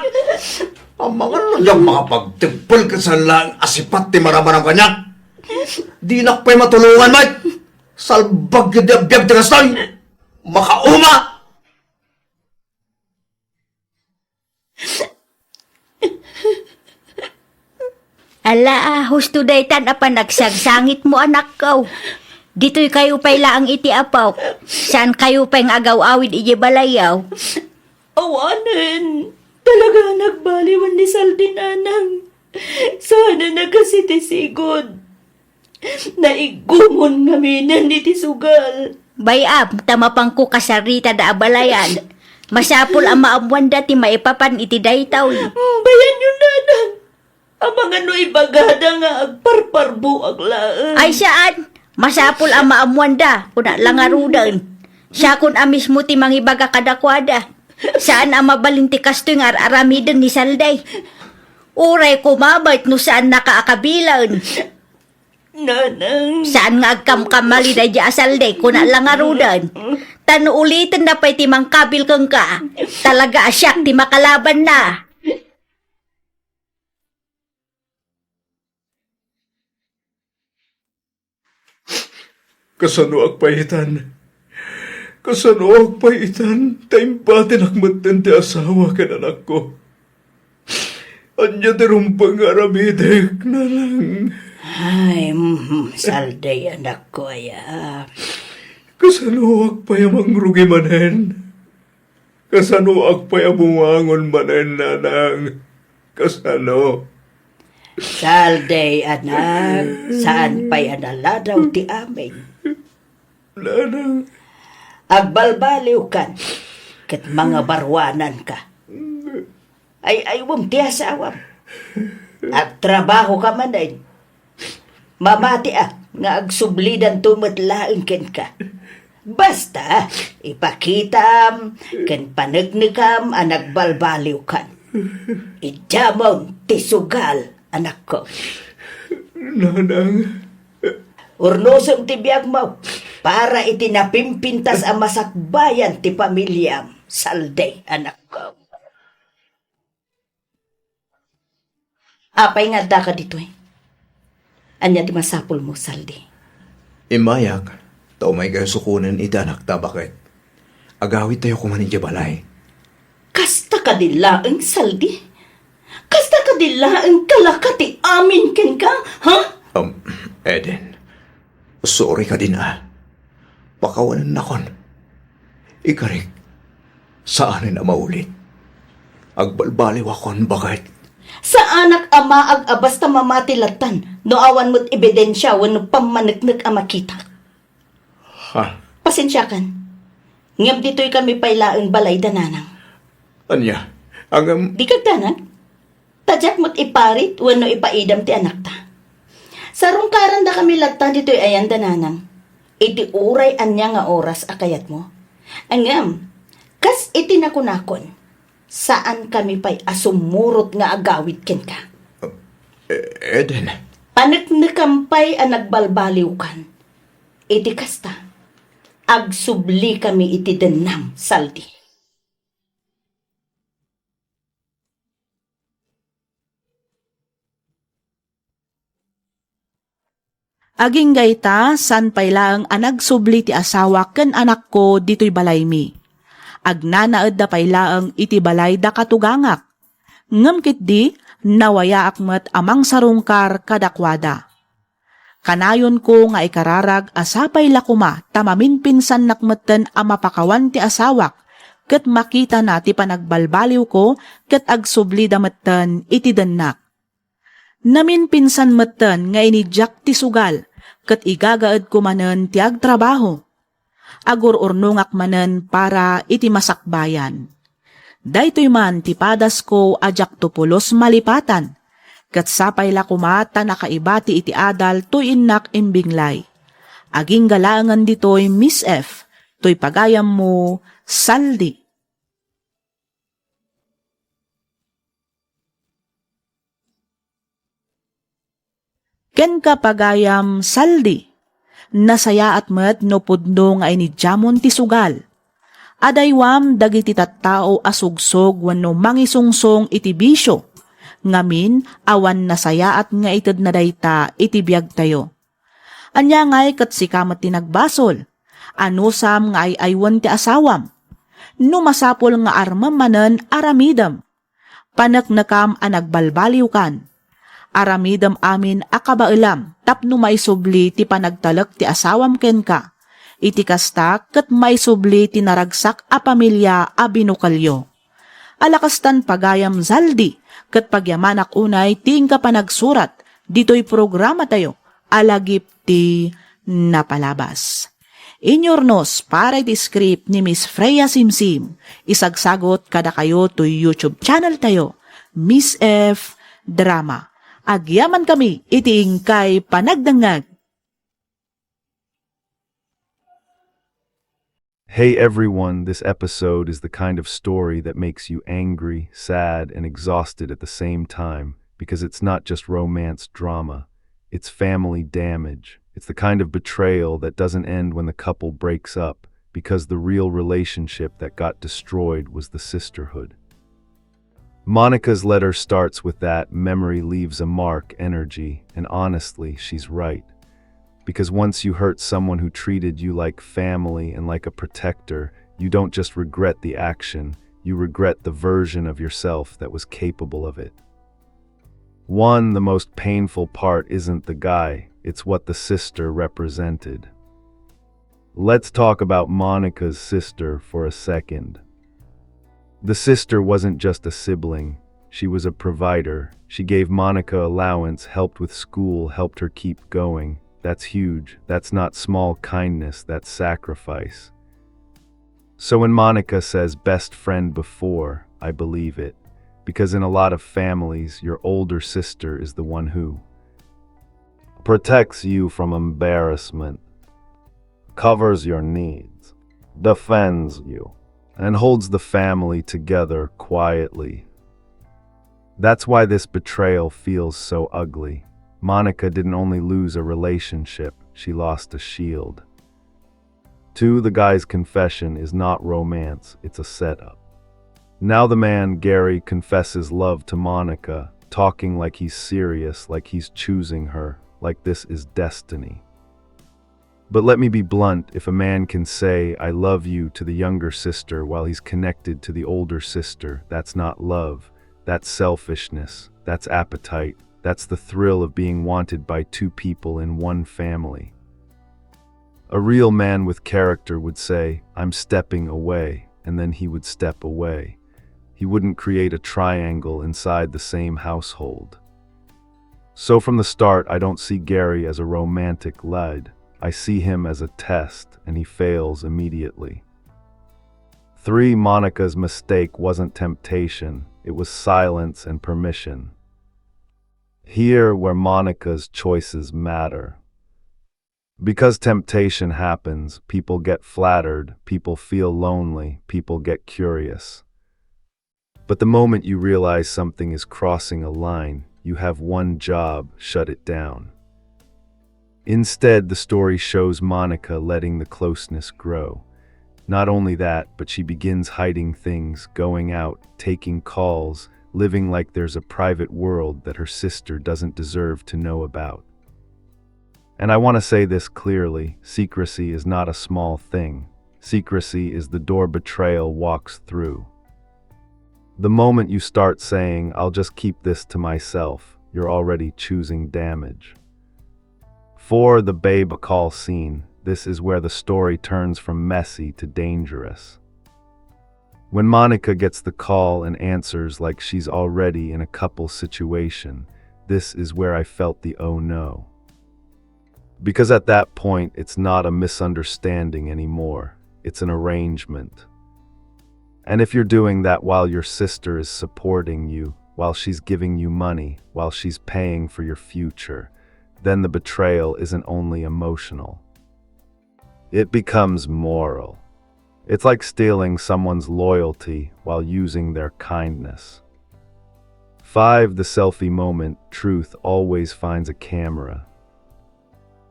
Ang mga nandiyan makapagtipol ka sa lang asipat ti maraman ang kanyak. Di nakpay matulungan, mate. Salbag yung diabiyag ti kastoy. Makauma! Ala, husto daytan apa nagsagsangit mo anak ko. Dito'y kayo pa'y laang iti apaw. Saan kayo pa'y agaw-awid ije balayaw? Awanan. Talaga nagbaliwan ni Saldi nanang. Sana na kasi ti sigod. Naigumon ngaminan ni ti sugal. Bayab, tamapang ko kasarita da abalayan. Masapul ang maamuan dati maipapan iti daytaw. Bayan yun nanang. Ang mga no ibagada nga agparparbo aglaan. Ay saan? Masapul ang maamuan da. Kuna lang arudan. Siya kun amis mo ti mangibaga kadakwada. Saan ang mabalinti kastoy nga aramiden ni Salday? Uray kumabait no saan nakaakabilan. Nanang. Saan nga agkamkamali na di Salday? Kuna lang arudan. Tano ulitin na pa'y ti mangkabil kang ka. Talaga asyak ti makalaban na. Kasano agpahitan? Kasano agpahitan? Taimbatin akmatan ti asawa ka anak ko. Anya ti rumpang aramidek na lang. Ay, Salday anak ko aya. Kasanuak pa yamang rugi manen. Kasanuak pa yamungangon manen, nanang. Kasano? Salday, anak, saan pa'y anala daw ti amin? Nanang, Agbalbaliw kan, kat mga barwanan ka. Ay, ti asawam. At trabaho ka man ay. Mamati nga agsublidan tumatlaang ken ka. Basta, ipakitam, ken panagnikam, anagbalbaliw kan. Idamon, tisugal, anak ko. nanang, Urnosong tibiyag mo, para itinapimpintas ang masakbayan ti pamilyam, salday, anak ko. Apay nga da ka dito eh. Anya ti masapul mo, saldi. imayak, tao may kayo sukunan itanak tabakit. Agawit tayo kumanin di balay. Kasta ka dilaang saldi? Kasta ka dilaang kalakati amin ken ka, ha? Eden, sorry ka din Pakawanan na kon. Ikarik, saanin na maulit? Agbalbaliw akon bakit? Sa anak ama ag abasta mamatilatan, no awan mo't ebidensya wano pamanagnag ang makita. Ha? Pasensya kan. Ngam dito'y kami pailaang balay dananang. Anya? Ang Di kagdanan. Tadyak mo't iparit wano ipaidam ti anak ta. Sarong karan da kami latan dito'y ayan dananang. Iti uray anya nga oras akayat mo. Angam, kas iti nakunakon. Saan kami pa'y asumurot nga agawid ken ka? Eden, Panagnakampay ang nagbalbaliw kan. Iti kasta, agsubli kami iti denam, saldi. Aging gayta, san pay lang anagsubli ti asawa ken anak ko dito'y balay mi. Agnanaed da pay laang iti balay da katugangak. Ngem di, nawaya akmet amang sarungkar kadakwada. Kanayon ko nga ikararag asapay lakuma tamamin pinsan nakmeten a mapakawan ti asawak, ket makita na ti panagbalbaliw ko ket agsubli da metten iti dennak. Namin pinsan metten nga inidyak ti sugal, ket igagaed ko manen ti agtrabaho. Agururnungak manen para iti masakbayan. Daytoy man ti padas ko ajak tupulos malipatan, ket sapay la kumata nakaibati iti adal toy innak imbinglay. Aging galangan ditoy Miss F, toy pagayam mo, saldi. Ken ka pagayam saldi, nasaya at met no pudno nga inidjamon ti sugal. Adaywam dagiti tattao asugsog wenno mangisungsong iti bisyo, ngamin awan nasaya at nga ited na dayta iti biag tayo. Anya ngay kat sikamat tinagbasol, anusam nga ay aywan ti asawam, no masapol nga armam manen aramidam, panaknakam anagbalbaliw kan. Aramidam amin akabailam tapno may subli ti panagtalek ti asawam ken ka. Iti kasta ket may subli ti naragsak a pamilya a binukalyo. Alakastan pagayam zaldi ket pagyamanak unay ting ka panagsurat ditoy programa tayo alagip ti napalabas. Inyornos para iti script ni Miss Freya Simsim. Isagsagot kada kayo to YouTube channel tayo, Miss F Drama. Agyaman kami itiing kay panagdangag. Hey everyone, this episode is the kind of story that makes you angry, sad, and exhausted at the same time because it's not just romance drama, it's family damage. It's the kind of betrayal that doesn't end when the couple breaks up because the real relationship that got destroyed was the sisterhood. Monica's letter starts with that memory leaves a mark energy, and honestly, she's right. Because once you hurt someone who treated you like family and like a protector, you don't just regret the action, you regret the version of yourself that was capable of it. The most painful part isn't the guy, it's what the sister represented. Let's talk about Monica's sister for a second. The sister wasn't just a sibling, she was a provider. She gave Monica allowance, helped with school, helped her keep going. That's huge. That's not small kindness, that's sacrifice. So when Monica says best friend before, I believe it. Because in a lot of families, your older sister is the one who protects you from embarrassment, covers your needs, defends you, and holds the family together quietly. That's why this betrayal feels so ugly. Monica didn't only lose a relationship, she lost a shield. 2, the guy's confession is not romance, it's a setup. Now the man, Gary, confesses love to Monica, talking like he's serious, like he's choosing her, like this is destiny. But let me be blunt, if a man can say, I love you to the younger sister while he's connected to the older sister, that's not love, that's selfishness, that's appetite, that's the thrill of being wanted by 2 people in one family. A real man with character would say, I'm stepping away, and then he would step away. He wouldn't create a triangle inside the same household. So from the start, I don't see Gary as a romantic lad. I see him as a test, and he fails immediately. 3, Monica's mistake wasn't temptation, it was silence and permission. Here where Monica's choices matter. Because temptation happens, people get flattered, people feel lonely, people get curious. But the moment you realize something is crossing a line, you have one job: shut it down. Instead, the story shows Monica letting the closeness grow. Not only that, but she begins hiding things, going out, taking calls, living like there's a private world that her sister doesn't deserve to know about. And I want to say this clearly, secrecy is not a small thing. Secrecy is the door betrayal walks through. The moment you start saying, I'll just keep this to myself, you're already choosing damage. 4, the babe call scene. This is where the story turns from messy to dangerous. When Monica gets the call and answers like she's already in a couple situation, this is where I felt the oh no. Because at that point, it's not a misunderstanding anymore, it's an arrangement. And if you're doing that while your sister is supporting you, while she's giving you money, while she's paying for your future, then the betrayal isn't only emotional. It becomes moral. It's like stealing someone's loyalty while using their kindness. 5, the selfie moment. Truth always finds a camera.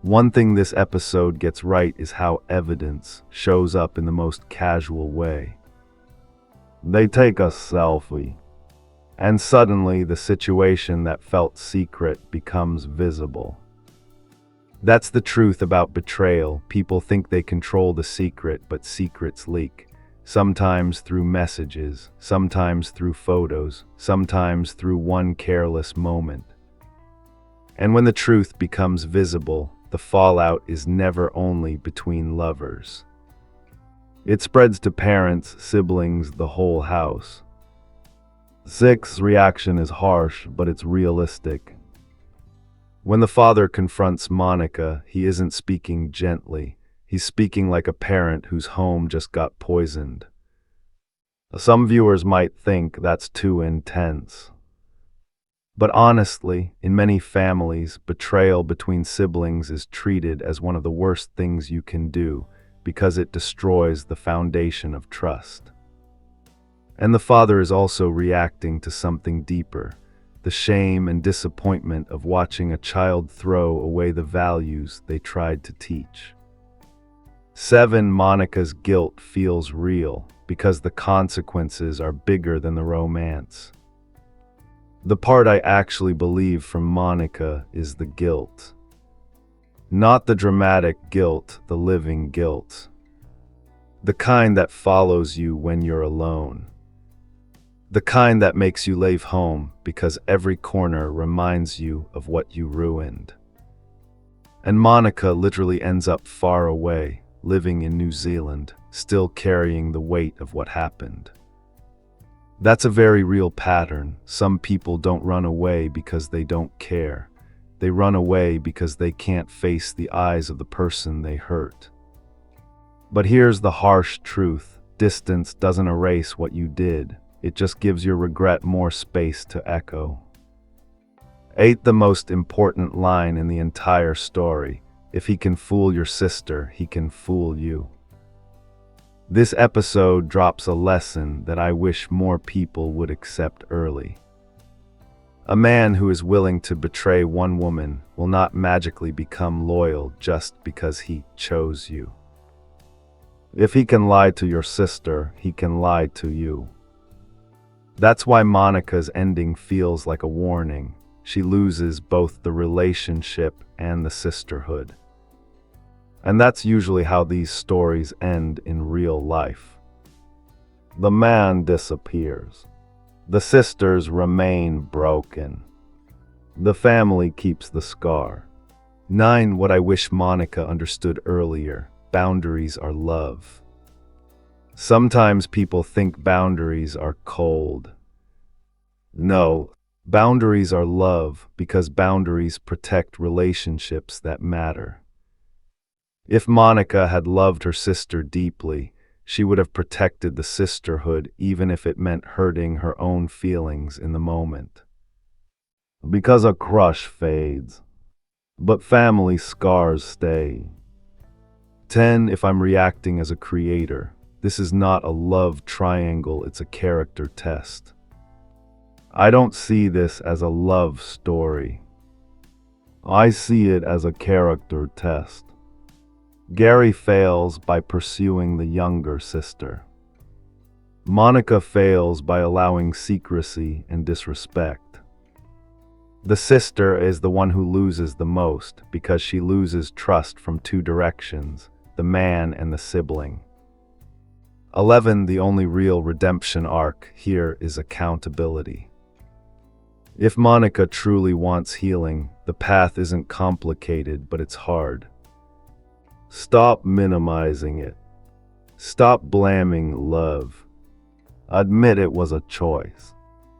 One thing this episode gets right is how evidence shows up in the most casual way. They take a selfie, and suddenly the situation that felt secret becomes visible. That's the truth about betrayal. People think they control the secret, but secrets leak. Sometimes through messages, sometimes through photos, sometimes through one careless moment. And when the truth becomes visible, the fallout is never only between lovers. It spreads to parents, siblings, the whole house. 6, reaction is harsh, but it's realistic. When the father confronts Monica, he isn't speaking gently. He's speaking like a parent whose home just got poisoned. Some viewers might think that's too intense. But honestly, in many families, betrayal between siblings is treated as one of the worst things you can do because it destroys the foundation of trust. And the father is also reacting to something deeper, the shame and disappointment of watching a child throw away the values they tried to teach. 7, Monica's guilt feels real because the consequences are bigger than the romance. The part I actually believe from Monica is the guilt. Not the dramatic guilt, the living guilt. The kind that follows you when you're alone. The kind that makes you leave home because every corner reminds you of what you ruined. And Monica literally ends up far away, living in New Zealand, still carrying the weight of what happened. That's a very real pattern. Some people don't run away because they don't care. They run away because they can't face the eyes of the person they hurt. But here's the harsh truth. Distance doesn't erase what you did. It just gives your regret more space to echo. 8. The most important line in the entire story. If he can fool your sister, he can fool you. This episode drops a lesson that I wish more people would accept early. A man who is willing to betray one woman will not magically become loyal just because he chose you. If he can lie to your sister, he can lie to you. That's why Monica's ending feels like a warning. She loses both the relationship and the sisterhood. And that's usually how these stories end in real life. The man disappears. The sisters remain broken. The family keeps the scar. 9. What I wish Monica understood earlier. Boundaries are love. Sometimes people think boundaries are cold. No, boundaries are love because boundaries protect relationships that matter. If Monica had loved her sister deeply, she would have protected the sisterhood even if it meant hurting her own feelings in the moment. Because a crush fades, but family scars stay. 10. If I'm reacting as a creator, this is not a love triangle, it's a character test. I don't see this as a love story. I see it as a character test. Gary fails by pursuing the younger sister. Monica fails by allowing secrecy and disrespect. The sister is the one who loses the most because she loses trust from two directions, the man and the sibling. 11. The only real redemption arc here is accountability. If Monica truly wants healing, the path isn't complicated, but it's hard. Stop minimizing it. Stop blaming love. Admit it was a choice.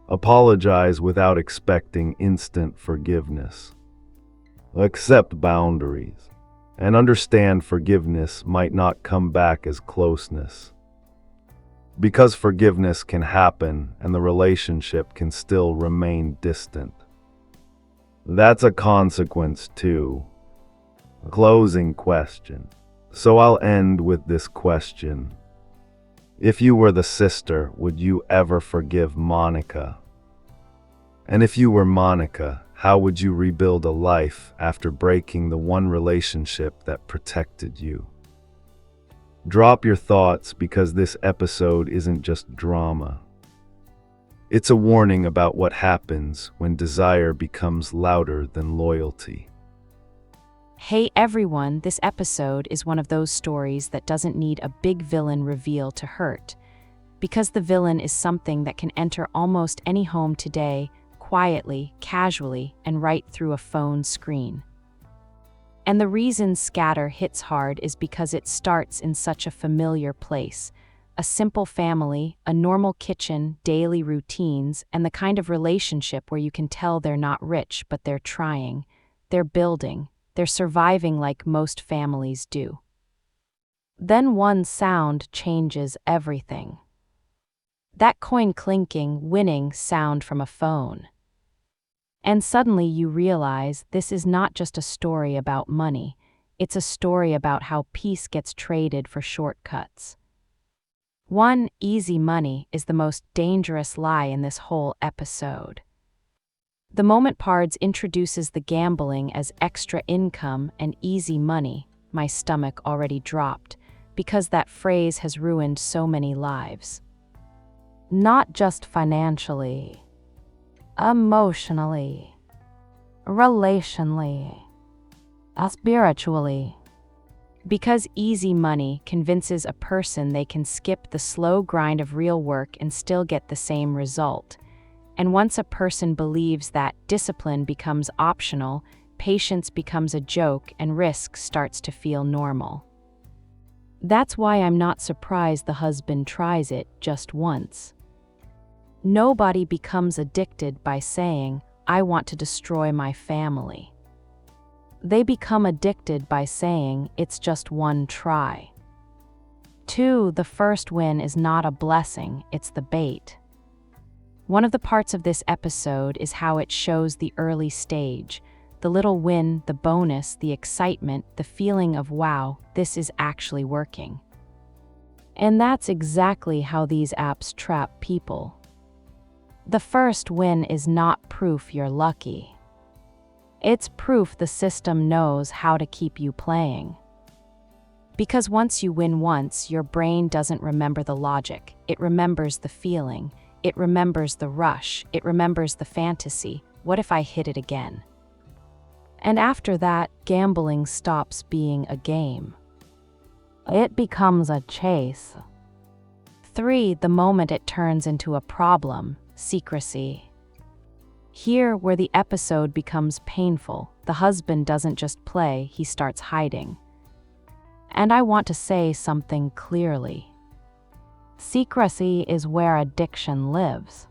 Apologize without expecting instant forgiveness. Accept boundaries. And understand forgiveness might not come back as closeness. Because forgiveness can happen and the relationship can still remain distant. That's a consequence too. Closing question. So I'll end with this question. If you were the sister, would you ever forgive Monica? And if you were Monica, how would you rebuild a life after breaking the one relationship that protected you? Drop your thoughts because this episode isn't just drama. It's a warning about what happens when desire becomes louder than loyalty. Hey everyone, this episode is one of those stories that doesn't need a big villain reveal to hurt, because the villain is something that can enter almost any home today, quietly, casually, and right through a phone screen. And the reason Scatter hits hard is because it starts in such a familiar place. A simple family, a normal kitchen, daily routines, and the kind of relationship where you can tell they're not rich, but they're trying. They're building. They're surviving like most families do. Then one sound changes everything. That coin clinking, winning sound from a phone. And suddenly you realize this is not just a story about money, it's a story about how peace gets traded for shortcuts. One, easy money is the most dangerous lie in this whole episode. The moment Pards introduces the gambling as extra income and easy money, my stomach already dropped, because that phrase has ruined so many lives. Not just financially, emotionally, relationally, spiritually. Because easy money convinces a person they can skip the slow grind of real work and still get the same result. And once a person believes that discipline becomes optional, patience becomes a joke and risk starts to feel normal. That's why I'm not surprised the husband tries it just once. Nobody becomes addicted by saying, I want to destroy my family. They become addicted by saying, it's just one try. 2. The first win is not a blessing, it's the bait. One of the parts of this episode is how it shows the early stage, the little win, the bonus, the excitement, the feeling of wow, this is actually working. And that's exactly how these apps trap people. The first win is not proof you're lucky. It's proof the system knows how to keep you playing. Because once you win once, your brain doesn't remember the logic. It remembers the feeling. It remembers the rush. It remembers the fantasy. What if I hit it again? And after that, gambling stops being a game. It becomes a chase. 3. The moment it turns into a problem, secrecy. Here, where the episode becomes painful, the husband doesn't just play, he starts hiding. And I want to say something clearly. Secrecy is where addiction lives.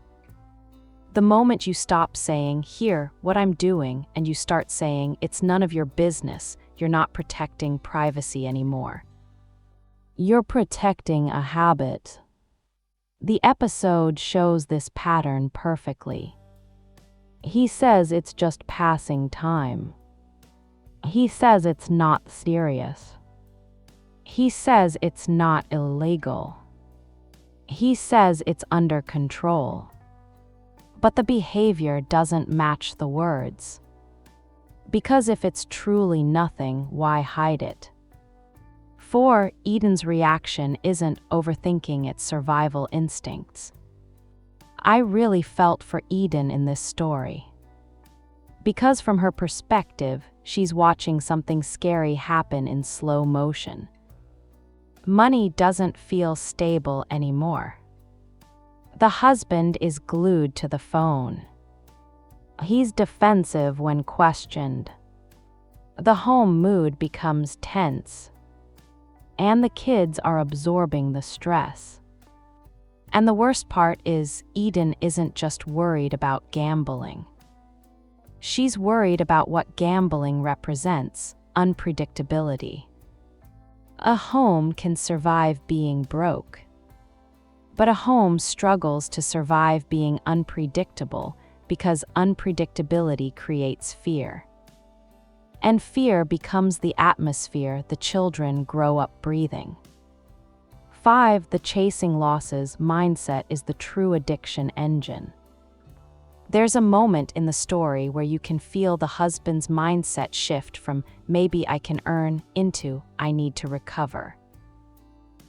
The moment you stop saying, here, what I'm doing, and you start saying, it's none of your business, you're not protecting privacy anymore. You're protecting a habit. The episode shows this pattern perfectly. He says it's just passing time. He says it's not serious. He says it's not illegal. He says it's under control. But the behavior doesn't match the words. Because if it's truly nothing, why hide it? 4. Eden's reaction isn't overthinking its survival instincts. I really felt for Eden in this story. Because from her perspective, she's watching something scary happen in slow motion. Money doesn't feel stable anymore. The husband is glued to the phone. He's defensive when questioned. The home mood becomes tense. And the kids are absorbing the stress. And the worst part is, Eden isn't just worried about gambling. She's worried about what gambling represents, unpredictability. A home can survive being broke. But a home struggles to survive being unpredictable because unpredictability creates fear. And fear becomes the atmosphere the children grow up breathing. 5. The chasing losses mindset is the true addiction engine. There's a moment in the story where you can feel the husband's mindset shift from maybe I can earn into I need to recover.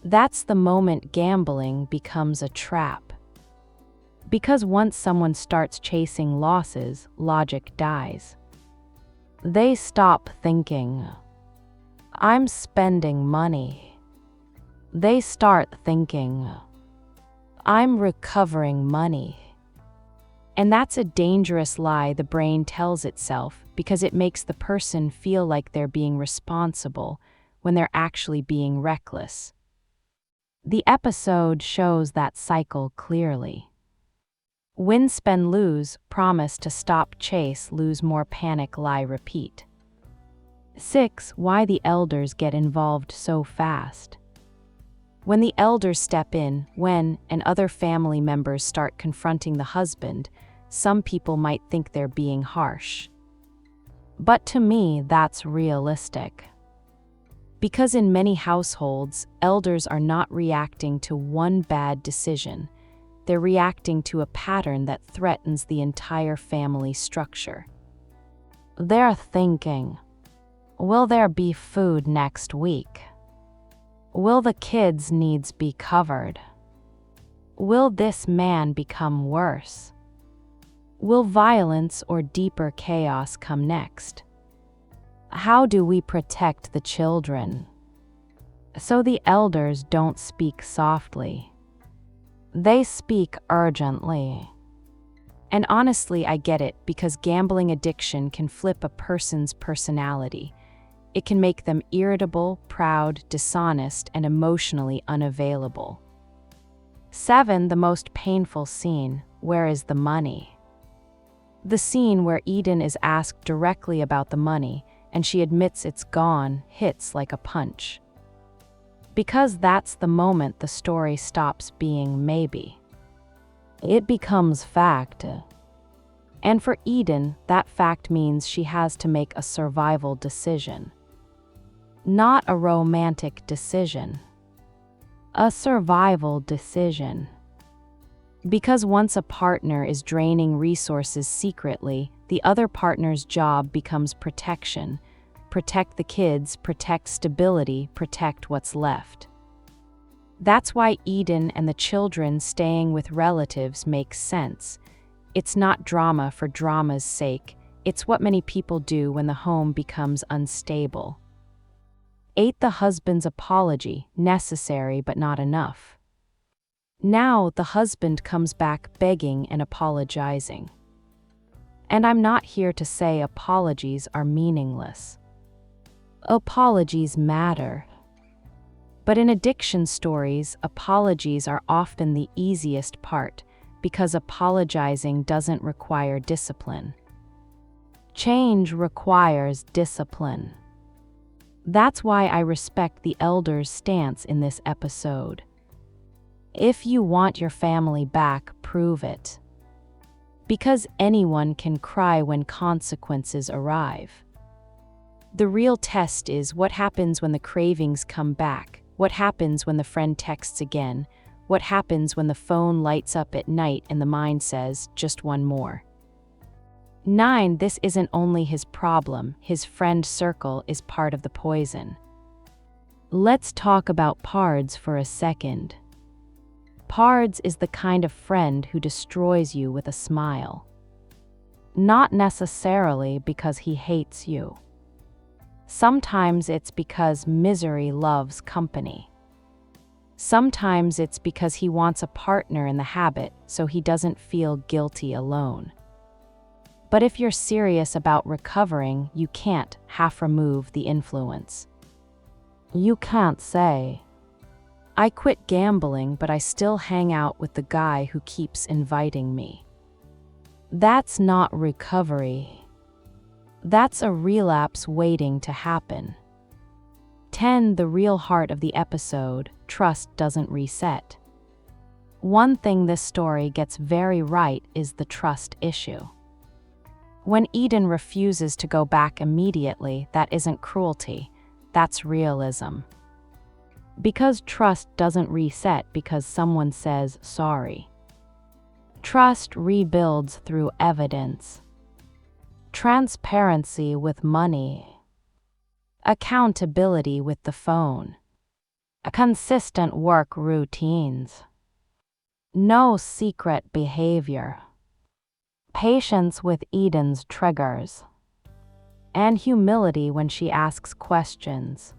That's the moment gambling becomes a trap. Because once someone starts chasing losses, logic dies. They stop thinking, I'm spending money. They start thinking, I'm recovering money. And that's a dangerous lie the brain tells itself because it makes the person feel like they're being responsible when they're actually being reckless. The episode shows that cycle clearly. Win, spend, lose, promise to stop, chase, lose more, panic, lie, repeat. 6. Why the elders get involved so fast. When the elders step in, when and other family members start confronting the husband, some people might think they're being harsh. But to me, that's realistic. Because in many households, elders are not reacting to one bad decision. They're reacting to a pattern that threatens the entire family structure. They're thinking, will there be food next week? Will the kids' needs be covered? Will this man become worse? Will violence or deeper chaos come next? How do we protect the children? So the elders don't speak softly. They speak urgently. And honestly, I get it because gambling addiction can flip a person's personality. It can make them irritable, proud, dishonest, and emotionally unavailable. 7. The most painful scene. Where is the money? The scene where Eden is asked directly about the money and she admits it's gone hits like a punch. Because that's the moment the story stops being maybe. It becomes fact. And for Eden, that fact means she has to make a survival decision. Not a romantic decision. A survival decision. Because once a partner is draining resources secretly, the other partner's job becomes protection. Protect the kids, protect stability, protect what's left. That's why Eden and the children staying with relatives makes sense. It's not drama for drama's sake. It's what many people do when the home becomes unstable. 8. The husband's apology, necessary but not enough. Now the husband comes back begging and apologizing. And I'm not here to say apologies are meaningless. Apologies matter. But in addiction stories, apologies are often the easiest part because apologizing doesn't require discipline. Change requires discipline. That's why I respect the elders' stance in this episode. If you want your family back, prove it. Because anyone can cry when consequences arrive. The real test is what happens when the cravings come back, what happens when the friend texts again, what happens when the phone lights up at night and the mind says, just one more. 9. This isn't only his problem, his friend circle is part of the poison. Let's talk about Pards for a second. Pards is the kind of friend who destroys you with a smile. Not necessarily because he hates you. Sometimes it's because misery loves company. Sometimes it's because he wants a partner in the habit so he doesn't feel guilty alone. But if you're serious about recovering, you can't half remove the influence. You can't say, I quit gambling, but I still hang out with the guy who keeps inviting me. That's not recovery. That's a relapse waiting to happen. 10. The real heart of the episode, trust doesn't reset. One thing this story gets very right is the trust issue. When Eden refuses to go back immediately, that isn't cruelty, that's realism. Because trust doesn't reset because someone says sorry. Trust rebuilds through evidence. Transparency with money. Accountability with the phone. Consistent work routines. No secret behavior. Patience with Eden's triggers. And humility when she asks questions.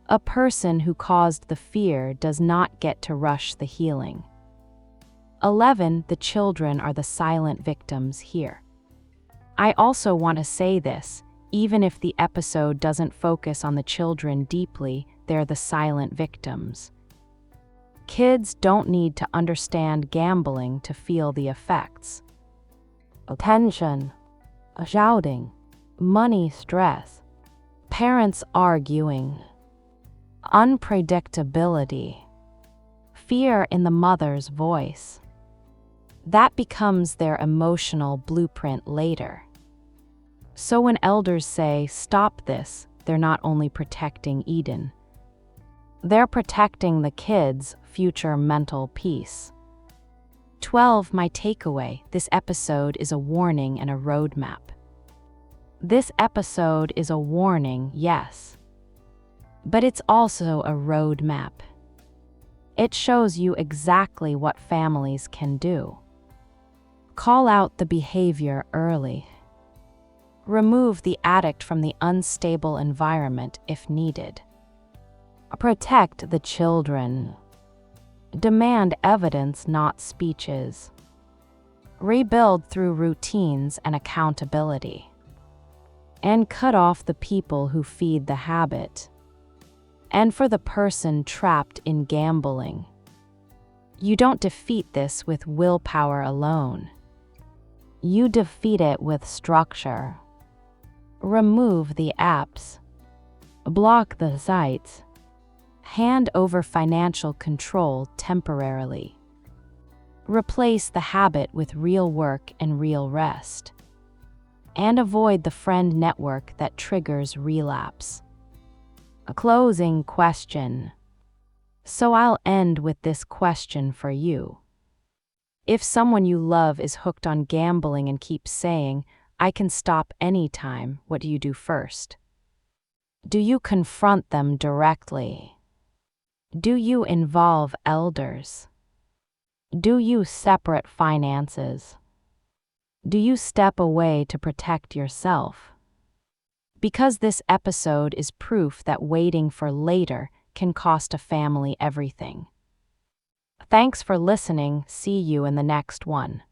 A person who caused the fear does not get to rush the healing. 11. The children are the silent victims here. I also want to say this, even if the episode doesn't focus on the children deeply, they're the silent victims. Kids don't need to understand gambling to feel the effects. Tension, shouting, money stress, parents arguing, unpredictability, fear in the mother's voice. That becomes their emotional blueprint later. So when elders say, stop this, they're not only protecting Eden. They're protecting the kids' future mental peace. 12. My takeaway, this episode is a warning and a roadmap. This episode is a warning, yes. But it's also a roadmap. It shows you exactly what families can do. Call out the behavior early. Remove the addict from the unstable environment if needed. Protect the children. Demand evidence, not speeches. Rebuild through routines and accountability. and cut off the people who feed the habit. And for the person trapped in gambling, you don't defeat this with willpower alone. You defeat it with structure. Remove the apps. Block the sites. Hand over financial control temporarily. Replace the habit with real work and real rest. And avoid the friend network that triggers relapse. A closing question. So I'll end with this question for you. If someone you love is hooked on gambling and keeps saying, "I can stop anytime," what do you do first? Do you confront them directly? Do you involve elders? Do you separate finances? Do you step away to protect yourself? Because this episode is proof that waiting for later can cost a family everything. Thanks for listening. See you in the next one.